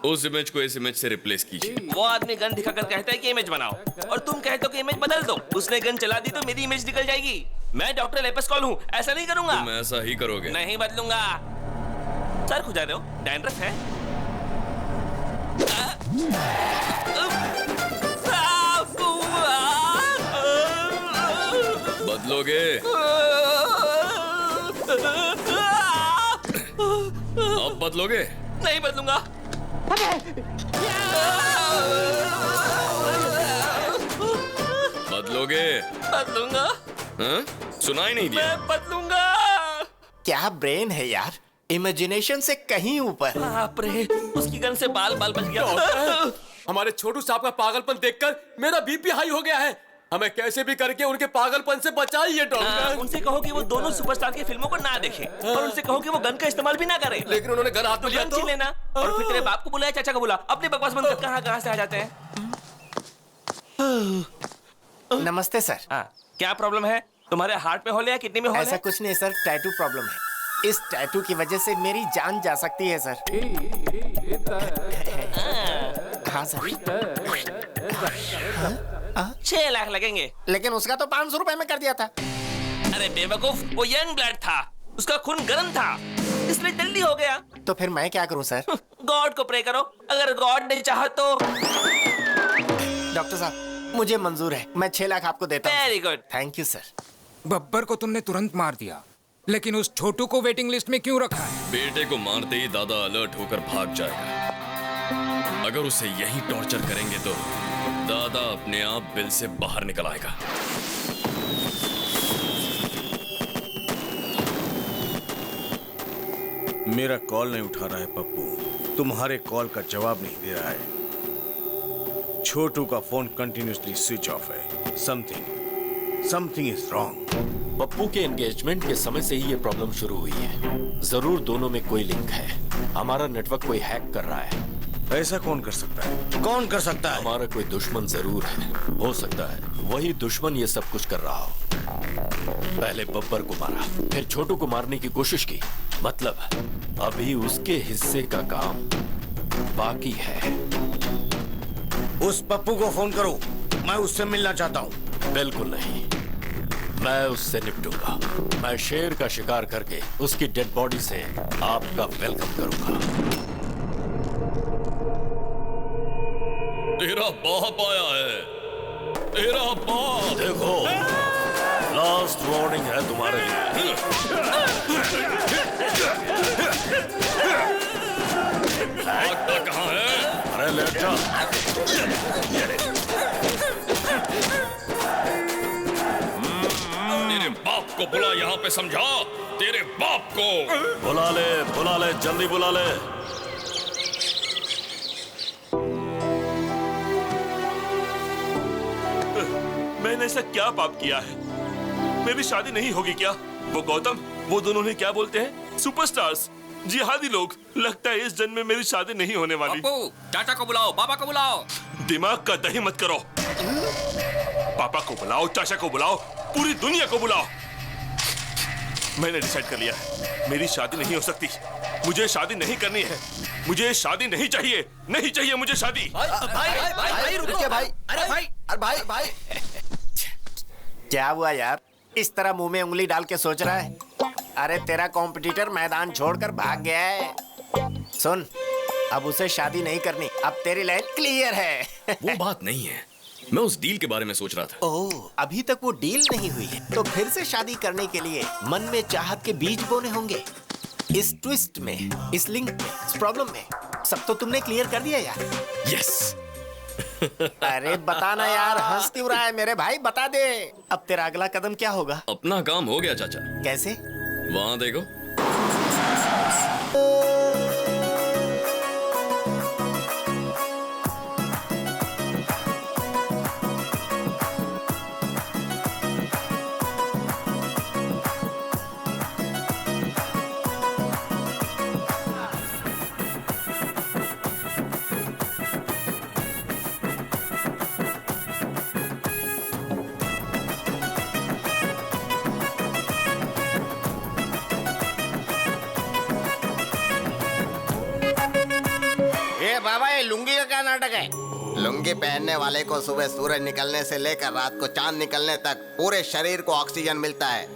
उस इमेज को इस इमेज से रिप्लेस कीजिए। वो आदमी गन दिखाकर कहता है कि इमेज बनाओ, और तुम कहते हो कि इमेज बदल दो। उसने गन चला दी तो मेरी इमेज निकल जाएगी। मैं डॉक्टर लेपस्कॉल हूँ, ऐसा नहीं करूंगा। तुम ऐसा ही करोगे। नहीं बदलूंगा। सर खुजा रहे हो? डैंड्रफ है? बदलोगे? अब बदलोगे? नहीं बदलूंगा। बदलोगे? बदलूंगा। हाँ? सुनाई नहीं दिया। मैं बदलूंगा। क्या ब्रेन है यार, इमेजिनेशन से कहीं ऊपर। बाप रे, उसकी गन से बाल बाल बच गया। हमारे छोटू साहब का पागलपन देखकर मेरा बीपी हाई हो गया है। हमें कैसे भी करके उनके पागलपन से बचाइए डॉक्टर। उनसे कहो कि वो दोनों सुपरस्टार की फिल्मों को ना देखें, और उनसे कहो कि वो गन का इस्तेमाल भी ना करें। लेकिन उन्होंने गन हाथ में लिया तो लेना, और फिर तेरे बाप को बुलाया, चाचा को बुला। अपने बकवास बंद कर, कहाँ से आ जाते हैं। नमस्ते सर। क्या प्रॉब्लम है? तुम्हारे हार्ट में होल या किडनी में होल है? ऐसा कुछ नहीं सर, टैटू प्रॉब्लम है। इस टैटू की वजह से मेरी जान जा सकती है सर। हाँ सर। 6 लाख लगेंगे। लेकिन उसका तो 500 रुपए में कर दिया था। अरे बेवकूफ, वो यंग ब्लड था, उसका खून गर्म था, इसलिए जल्दी हो गया। तो फिर मैं क्या करूं सर? गॉड को प्रे करो, अगर गॉड ने चाहा तो। डॉक्टर साहब, मुझे मंजूर है, मैं 6 लाख आपको देता हूं। Very good. Thank you sir. Babbar को तुमने तुरंत मार दिया, लेकिन उस छोटू को वेटिंग लिस्ट में क्यों रखा है? बेटे को मारते ही दादा अलर्ट होकर भाग जाएगा। अगर उसे यहीं टॉर्चर करेंगे तो दादा अपने आप बिल से बाहर निकल आएगा। मेरा कॉल नहीं उठा रहा है पप्पू, तुम्हारे कॉल का जवाब नहीं दे रहा है। छोटू का फोन कंटिन्यूसली स्विच ऑफ है। Something is wrong. पप्पू के एंगेजमेंट के समय से ही ये प्रॉब्लम शुरू हुई है। जरूर दोनों में कोई लिंक है। हमारा नेटवर्क कोई हैक कर रहा है। ऐसा कौन कर सकता है? कौन कर सकता है? हमारा कोई दुश्मन जरूर है। हो सकता है वही दुश्मन ये सब कुछ कर रहा हो। पहले बब्बर को मारा, फिर छोटू को मारने की कोशिश की। मतलब अभी उसके हिस्से का काम बाकी है। उस पप्पू को फोन करो, मैं उससे मिलना चाहता हूँ। बिल्कुल नहीं, मैं उससे निपटूंगा। मैं शेर का शिकार करके उसकी डेड बॉडी से आपका वेलकम करूंगा। तेरा बाप आया है, तेरा बाप। देखो, लास्ट वार्निंग है तुम्हारे लिए। भागता कहाँ है? अरे लेट जा। तेरे बाप को बुला, यहाँ पे समझा। तेरे बाप को बुला ले, जल्दी बुला ले। मैंने ऐसा क्या पाप किया है? मेरी शादी नहीं होगी क्या? वो गौतम, वो दोनों ने क्या बोलते हैं? सुपरस्टार्स, जिहादी लोग। लगता है इस जन्म में मेरी शादी नहीं होने वाली। चाचा को बुलाओ, पापा को बुलाओ। दिमाग का दही मत करो। पापा को बुलाओ, चाचा को बुलाओ, पूरी दुनिया को बुलाओ। मैंने डिसाइड कर लिया, मेरी शादी नहीं हो सकती। मुझे शादी नहीं करनी है। मुझे शादी नहीं चाहिए, नहीं चाहिए मुझे शादी। भाई रुकिए भाई। अरे भाई क्या हुआ यार? इस तरह मुंह में उंगली डाल के सोच रहा है? अरे तेरा कॉम्पिटिटर मैदान छोड़कर भाग गया है। सुन, अब उसे शादी नहीं करनी। अब तेरी लाइन क्लियर है। वो बात नहीं है, मैं उस डील के बारे में सोच रहा था। ओह, अभी तक वो डील नहीं हुई है, तो फिर से शादी करने के लिए मन में चाहत के बीज बोने होंगे। इस ट्विस्ट में, इस लिंक में, इस प्रॉब्लम में सब तो तुमने क्लियर कर दिया यार। यस। अरे बताना यार, हंस क्यों रहा है मेरे भाई? बता दे, अब तेरा अगला कदम क्या होगा? अपना काम हो गया चाचा। कैसे? वहां देखो। लुंगी का क्या नाटक है? लुंगी पहनने वाले को सुबह सूरज निकलने से लेकर रात को चांद निकलने तक पूरे शरीर को ऑक्सीजन मिलता है।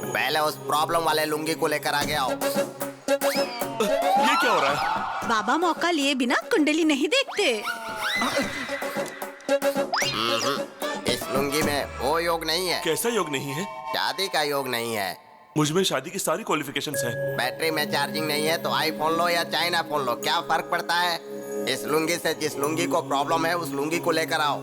पहले उस प्रॉब्लम वाले लुंगी को लेकर आगे आओ। ये क्या हो रहा है? बाबा मौका लिए बिना कुंडली नहीं देखते। इस लुंगी में वो योग नहीं है। कैसा योग नहीं है? शादी का योग नहीं है। मुझमें शादी की सारी क्वालिफिकेशंस हैं। बैटरी में चार्जिंग नहीं है तो आईफोन लो या चाइना फोन लो, क्या फर्क पड़ता है? इस लुंगी से जिस लुंगी को प्रॉब्लम है उस लुंगी को लेकर आओ।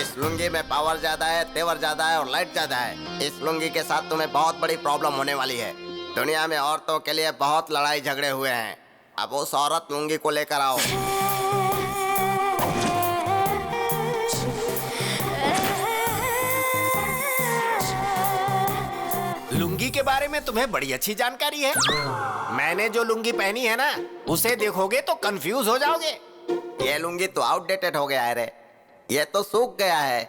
इस लुंगी में पावर ज्यादा है, तेवर ज्यादा है और लाइट ज्यादा है। इस लुंगी के साथ तुम्हें बहुत बड़ी प्रॉब्लम होने वाली है। दुनिया में औरतों के लिए बहुत लड़ाई झगड़े हुए हैं। अब उस औरत लुंगी को लेकर आओ। लुंगी के बारे में तुम्हें बड़ी अच्छी जानकारी है। मैंने जो लुंगी पहनी है ना, उसे देखोगे तो कंफ्यूज हो जाओगे। ये लुंगी तो आउटडेटेड हो गया है रे। ये तो सूख गया है।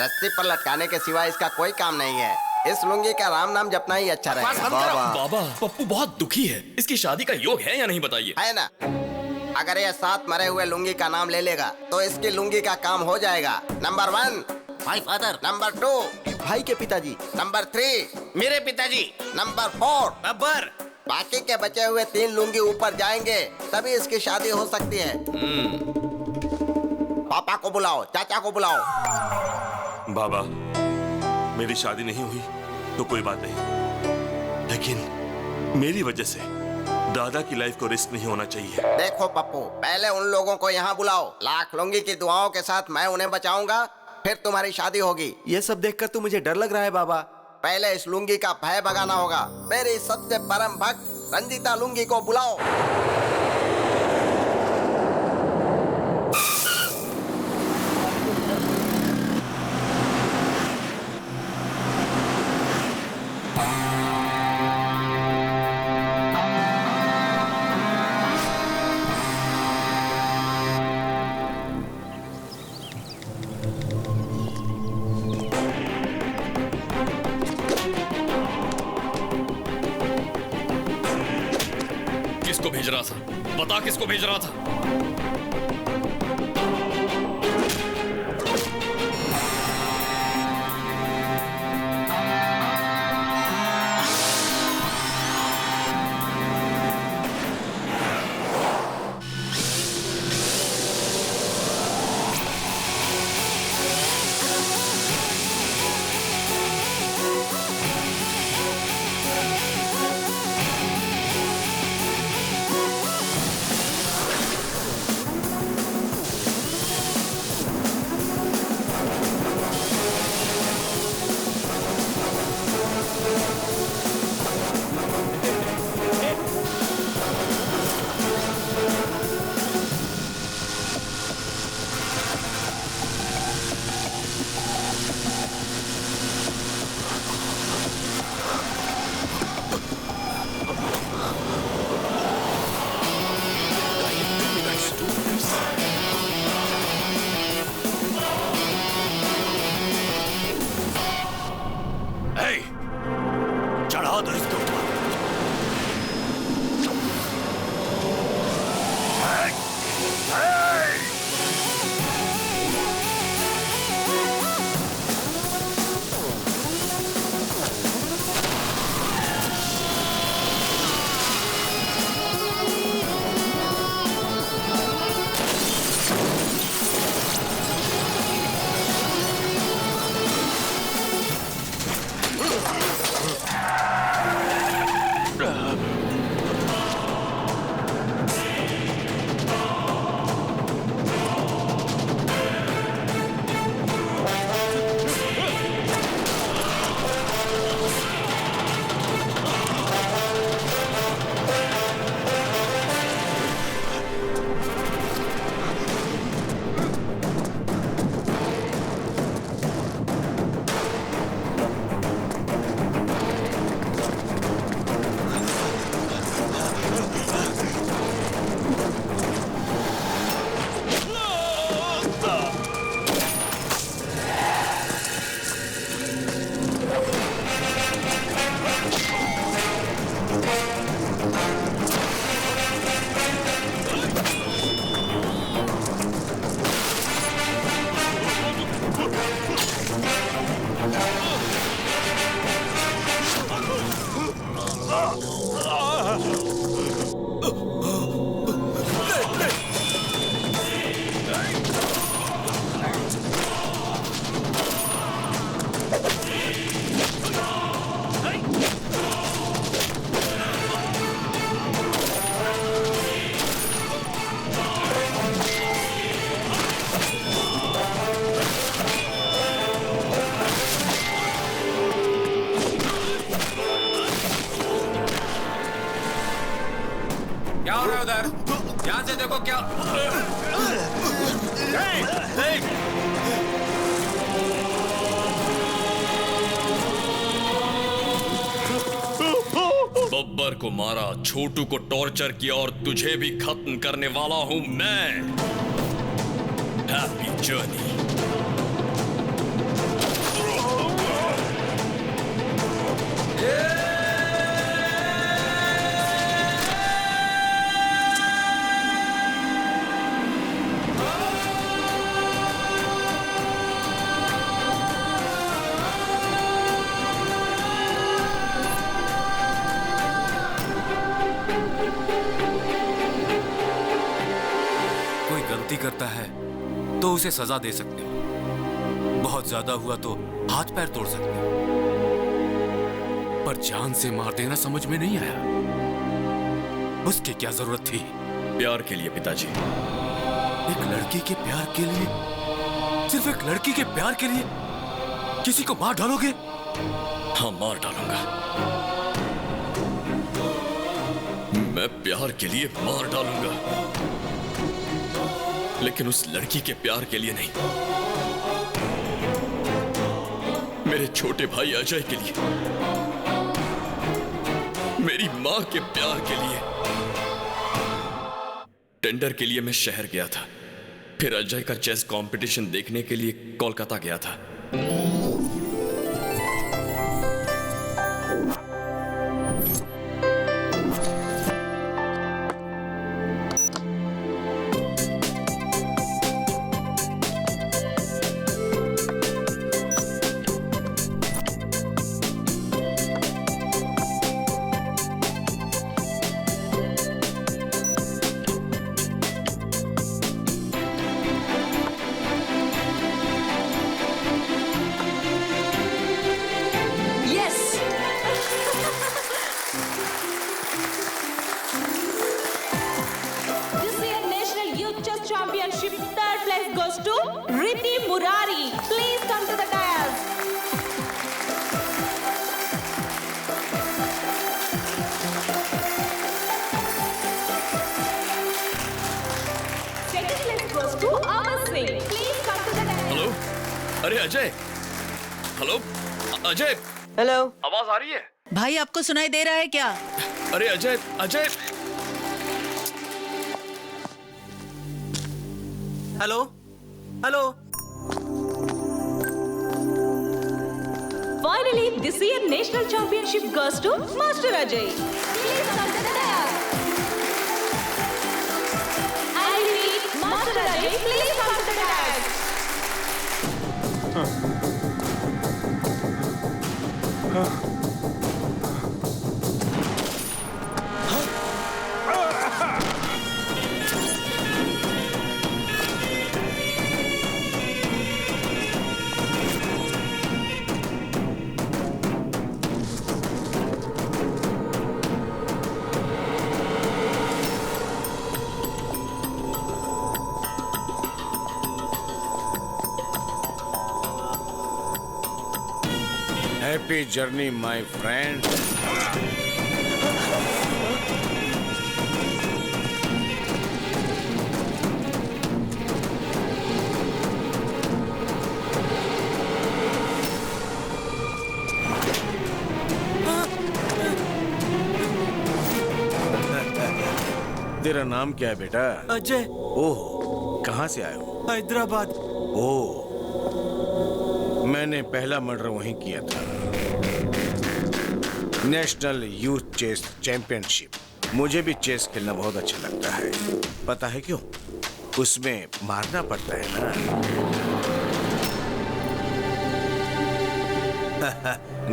रस्सी पर लटकाने के सिवा इसका कोई काम नहीं है। इस लुंगी का राम नाम जपना ही अच्छा रहेगा। बाबा, पप्पू बहुत दुखी है। इसकी शादी का योग है या नहीं बताइए? है ना? अगर ये 7 मरे हुए लुंगी का नाम ले लेगा तो इसकी लुंगी का काम हो जाएगा। Number 1 my father. नंबर 2 भाई के पिताजी। नंबर 3 मेरे पिताजी। नंबर 4 बब्बर। बाकी के बचे हुए 3 लुंगी ऊपर जाएंगे तभी इसकी शादी हो सकती है। पापा को बुलाओ, चाचा को बुलाओ। बाबा, मेरी शादी नहीं हुई तो कोई बात नहीं, लेकिन मेरी वजह से दादा की लाइफ को रिस्क नहीं होना चाहिए। देखो पप्पू, पहले उन लोगों को यहाँ बुलाओ। लाख लुंगी की दुआओं के साथ मैं उन्हें बचाऊंगा, फिर तुम्हारी शादी होगी। ये सब देखकर तो मुझे डर लग रहा है बाबा। पहले इस लुंगी का भय भगाना होगा। मेरी सबसे परम भक्त रंजीता लुंगी को बुलाओ। किसको भेज रहा था? बता किसको भेज रहा था? बब्बर को मारा, छोटू को टॉर्चर किया और तुझे भी खत्म करने वाला हूं मैं। Happy journey. गलती करता है तो उसे सजा दे सकते हो, बहुत ज्यादा हुआ तो हाथ पैर तोड़ सकते हो, पर जान से मार देना समझ में नहीं आया। उसकी क्या जरूरत थी? प्यार के लिए पिताजी। एक लड़की के प्यार के लिए, सिर्फ एक लड़की के प्यार के लिए किसी को मार डालोगे? हाँ, मार डालूंगा। मैं प्यार के लिए मार डालूंगा, लेकिन उस लड़की के प्यार के लिए नहीं। मेरे छोटे भाई अजय के लिए, मेरी मां के प्यार के लिए। टेंडर के लिए मैं शहर गया था, फिर अजय का चेस कंपटीशन देखने के लिए कोलकाता गया था। हेलो, अरे अजय। हेलो अजय। हेलो, आवाज आ रही है? भाई आपको सुनाई दे रहा है क्या? अरे Ajay, Ajay. Hello, hello. Finally, this year national championship goes to Master Ajay. Please come to the dais. I repeat, Master Ajay, please come to the dais. Happy journey, my friend. तेरा नाम क्या है बेटा? अजय। ओह, कहाँ से आए हो? हैदराबाद। ओह, मैंने पहला मर्डर वहीं किया था। National youth chess championship. मुझे भी चेस खेलना बहुत अच्छा लगता है। पता है क्यों? उसमें मारना पड़ता है ना।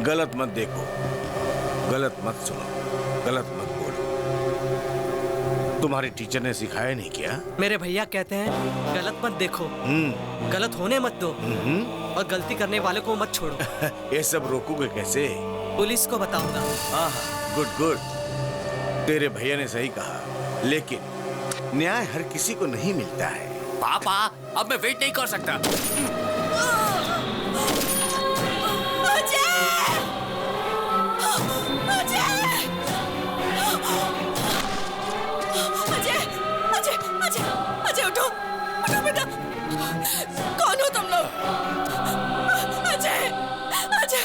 गलत मत देखो, गलत मत सुनो, गलत मत बोलो। तुम्हारे टीचर ने सिखाया नहीं क्या? मेरे भैया कहते हैं गलत मत देखो, गलत होने मत दो, और गलती करने वाले को मत छोड़ो। ये सब रोकोगे कैसे? पुलिस को बताऊंगा। हाँ, गुड गुड। तेरे भैया ने सही कहा, लेकिन न्याय हर किसी को नहीं मिलता है। पापा, अब मैं वेट नहीं कर सकता। अजय, उठो, उठो बेटा। कौन हो तुम लोग? अजय, अजय,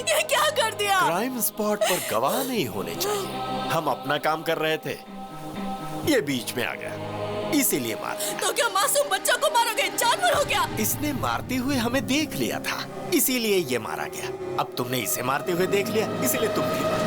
ये क्या कर दिया? क्राइम स्पॉट पर गवाह नहीं होने चाहिए। हम अपना काम कर रहे थे, ये बीच में आ गया, इसीलिए मारा। तो क्या मासूम बच्चों को मारोगे? जानवर हो क्या? इसने मारते हुए हमें देख लिया था, इसीलिए ये मारा गया। अब तुमने इसे मारते हुए देख लिया, इसीलिए तुम भी मारा।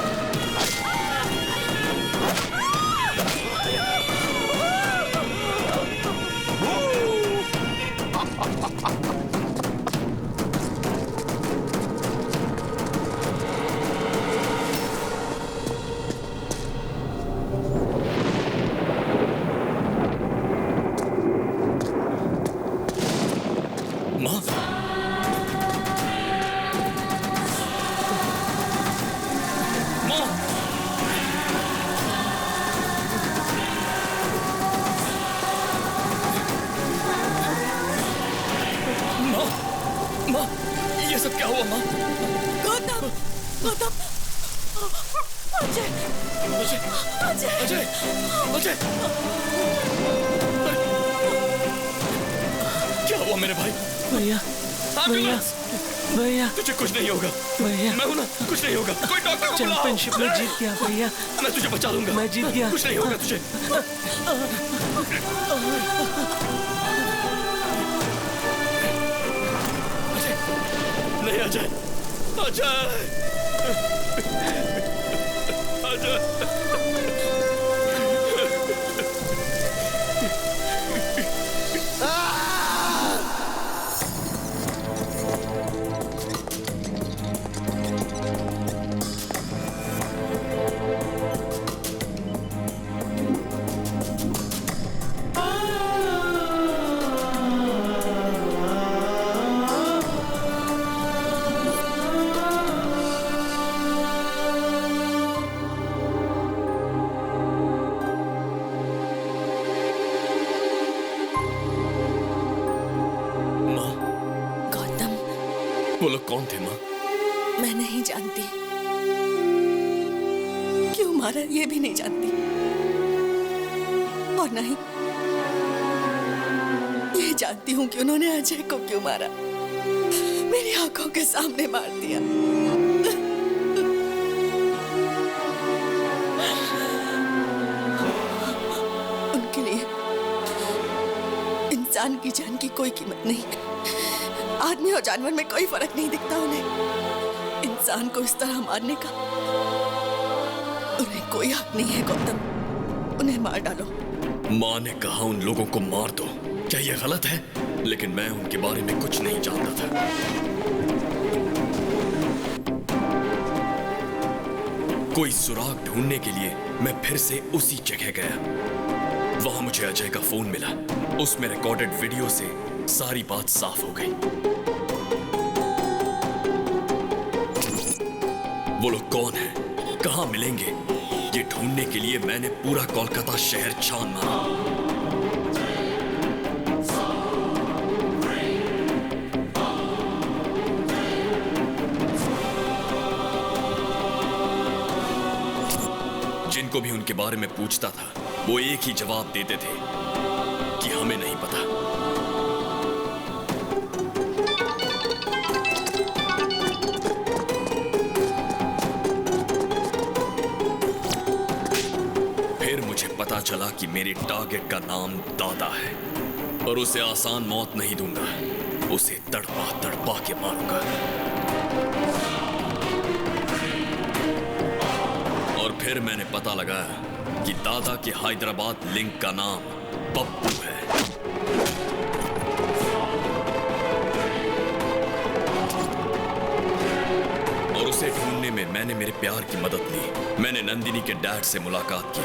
तुझे कुछ नहीं होगा भैया, मैं हूं ना, कुछ नहीं होगा। कोई डॉक्टर को बुलाओ। चैंपियनशिप में जीत गया भैया, मैं तुझे बचा लूंगा। मैं जीत गया, कुछ नहीं होगा तुझे। अजय, नहीं अजय, अजय, अजय। वो लोग कौन थे माँ? मैं नहीं जानती, क्यों मारा ये भी नहीं जानती, और नहीं ये जानती हूँ कि उन्होंने अजय को क्यों मारा। मेरी आंखों के सामने मार दिया। उनके लिए इंसान की जान की कोई कीमत नहीं। आदमी और जानवर में कोई फर्क नहीं दिखता उन्हें। इंसान को इस तरह मारने का उन्हें कोई हक नहीं है। गौतम, उन्हें मार डालो। माँ ने कहा उन लोगों को मार दो। क्या ये गलत है? लेकिन मैं उनके बारे में कुछ नहीं जानता था। कोई सुराग ढूंढने के लिए मैं फिर से उसी जगह गया। वहां मुझे अजय का फोन मिला। उसमें रिकॉर्डेड वीडियो से सारी बात साफ हो गई। वो लोग कौन हैं? कहां मिलेंगे? ये ढूंढने के लिए मैंने पूरा कोलकाता शहर छान मारा। जिनको भी उनके बारे में पूछता था, वो एक ही जवाब देते थे कि हमें नहीं पता। पता चला कि मेरे टारगेट का नाम दादा है और उसे आसान मौत नहीं दूंगा। उसे तड़पा तड़पा के मारूंगा। और फिर मैंने पता लगाया कि दादा के हैदराबाद लिंक का नाम पप्पू है। और उसे ढूंढने में मैंने मेरे प्यार की मदद ली। मैंने नंदिनी के डैड से मुलाकात की।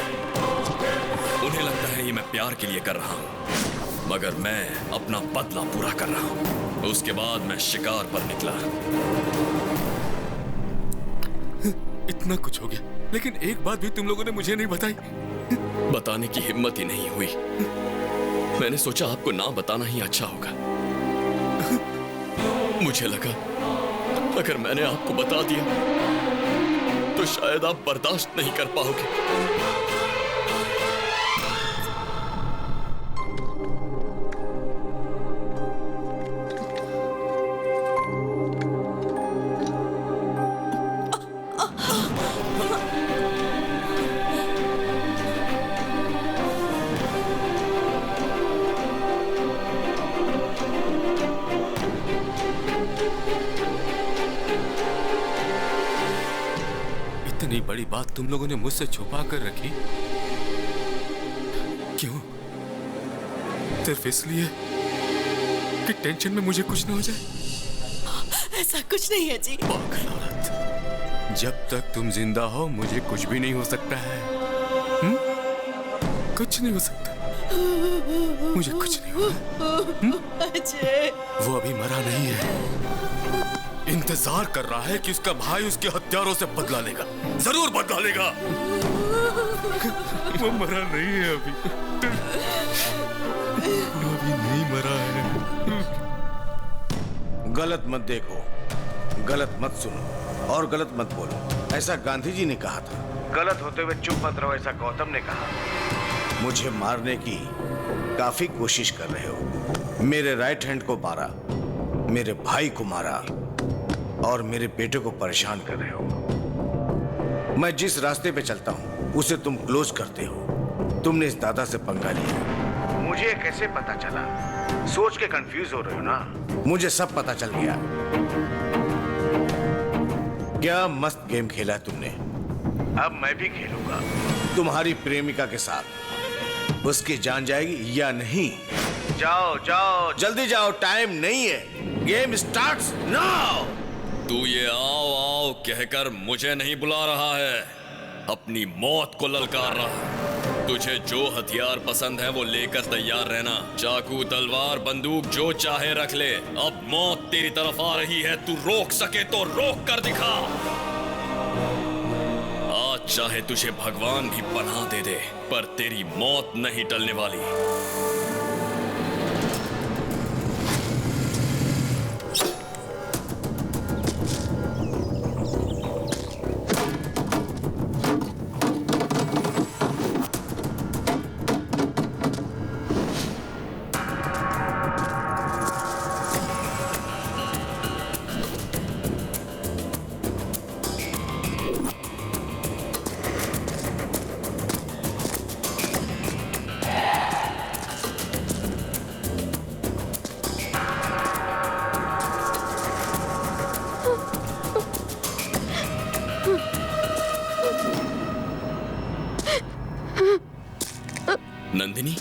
उन्हें लगता है ये मैं प्यार के लिए कर रहा हूं, मगर मैं अपना बदला पूरा कर रहा हूं। उसके बाद मैं शिकार पर निकला। इतना कुछ हो गया, लेकिन एक बात भी तुम लोगों ने मुझे नहीं बताई। बताने की हिम्मत ही नहीं हुई। मैंने सोचा आपको ना बताना ही अच्छा होगा। मुझे लगा अगर मैंने आपको बता दिया तो शायद आप बर्दाश्त नहीं कर पाओगे। बड़ी बात तुम लोगों ने मुझसे छुपा कर रखी। क्यों? सिर्फ इसलिए कि टेंशन में मुझे कुछ ना हो जाए? ऐसा कुछ नहीं है जी। पागल औरत, जब तक तुम जिंदा हो मुझे कुछ भी नहीं हो सकता है। कुछ नहीं हो सकता, मुझे कुछ नहीं होगा। अजय, वो अभी मरा नहीं है, इंतजार कर रहा है कि उसका भाई उसके हत्यारों से बदला लेगा। जरूर बदला लेगा। वो मरा नहीं है अभी, वो अभी नहीं मरा है। गलत मत देखो, गलत मत सुनो और गलत मत बोलो, ऐसा गांधी जी ने कहा था। गलत होते हुए चुप मत रहो, ऐसा गौतम ने कहा। मुझे मारने की काफी कोशिश कर रहे हो। मेरे राइट हैंड को मारा, मेरे भाई को मारा और मेरे बेटे को परेशान कर रहे हो। मैं जिस रास्ते पे चलता हूं उसे तुम क्लोज करते हो। तुमने इस दादा से पंगा लिया। मुझे कैसे पता चला? सोच के कंफ्यूज हो रहे हो ना? मुझे सब पता चल गया। क्या मस्त गेम खेला तुमने। अब मैं भी खेलूंगा तुम्हारी प्रेमिका के साथ। उसकी जान जाएगी या नहीं? जाओ जाओ, जल्दी जाओ, टाइम नहीं है। Game starts now. तू ये आओ आओ कहकर मुझे नहीं बुला रहा है, अपनी मौत को ललकार रहा है। तुझे जो हथियार पसंद है वो लेकर तैयार रहना। चाकू, तलवार, बंदूक जो चाहे रख ले। अब मौत तेरी तरफ आ रही है, तू रोक सके तो रोक कर दिखा। आज चाहे तुझे भगवान भी पनाह दे दे, पर तेरी मौत नहीं टलने वाली। नंदिनी,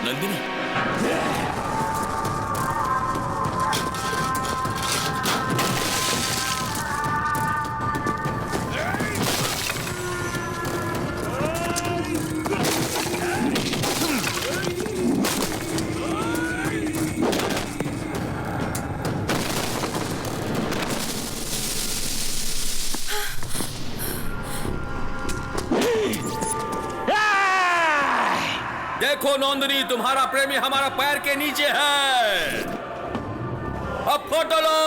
नंदिनी, देखो नंदिनी, तुम्हारा प्रेमी हमारा पैर के नीचे है। अब फोटो लो।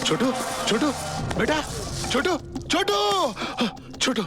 छोटू, छोटू, बेटा, छोटू, छोटू, छोटू।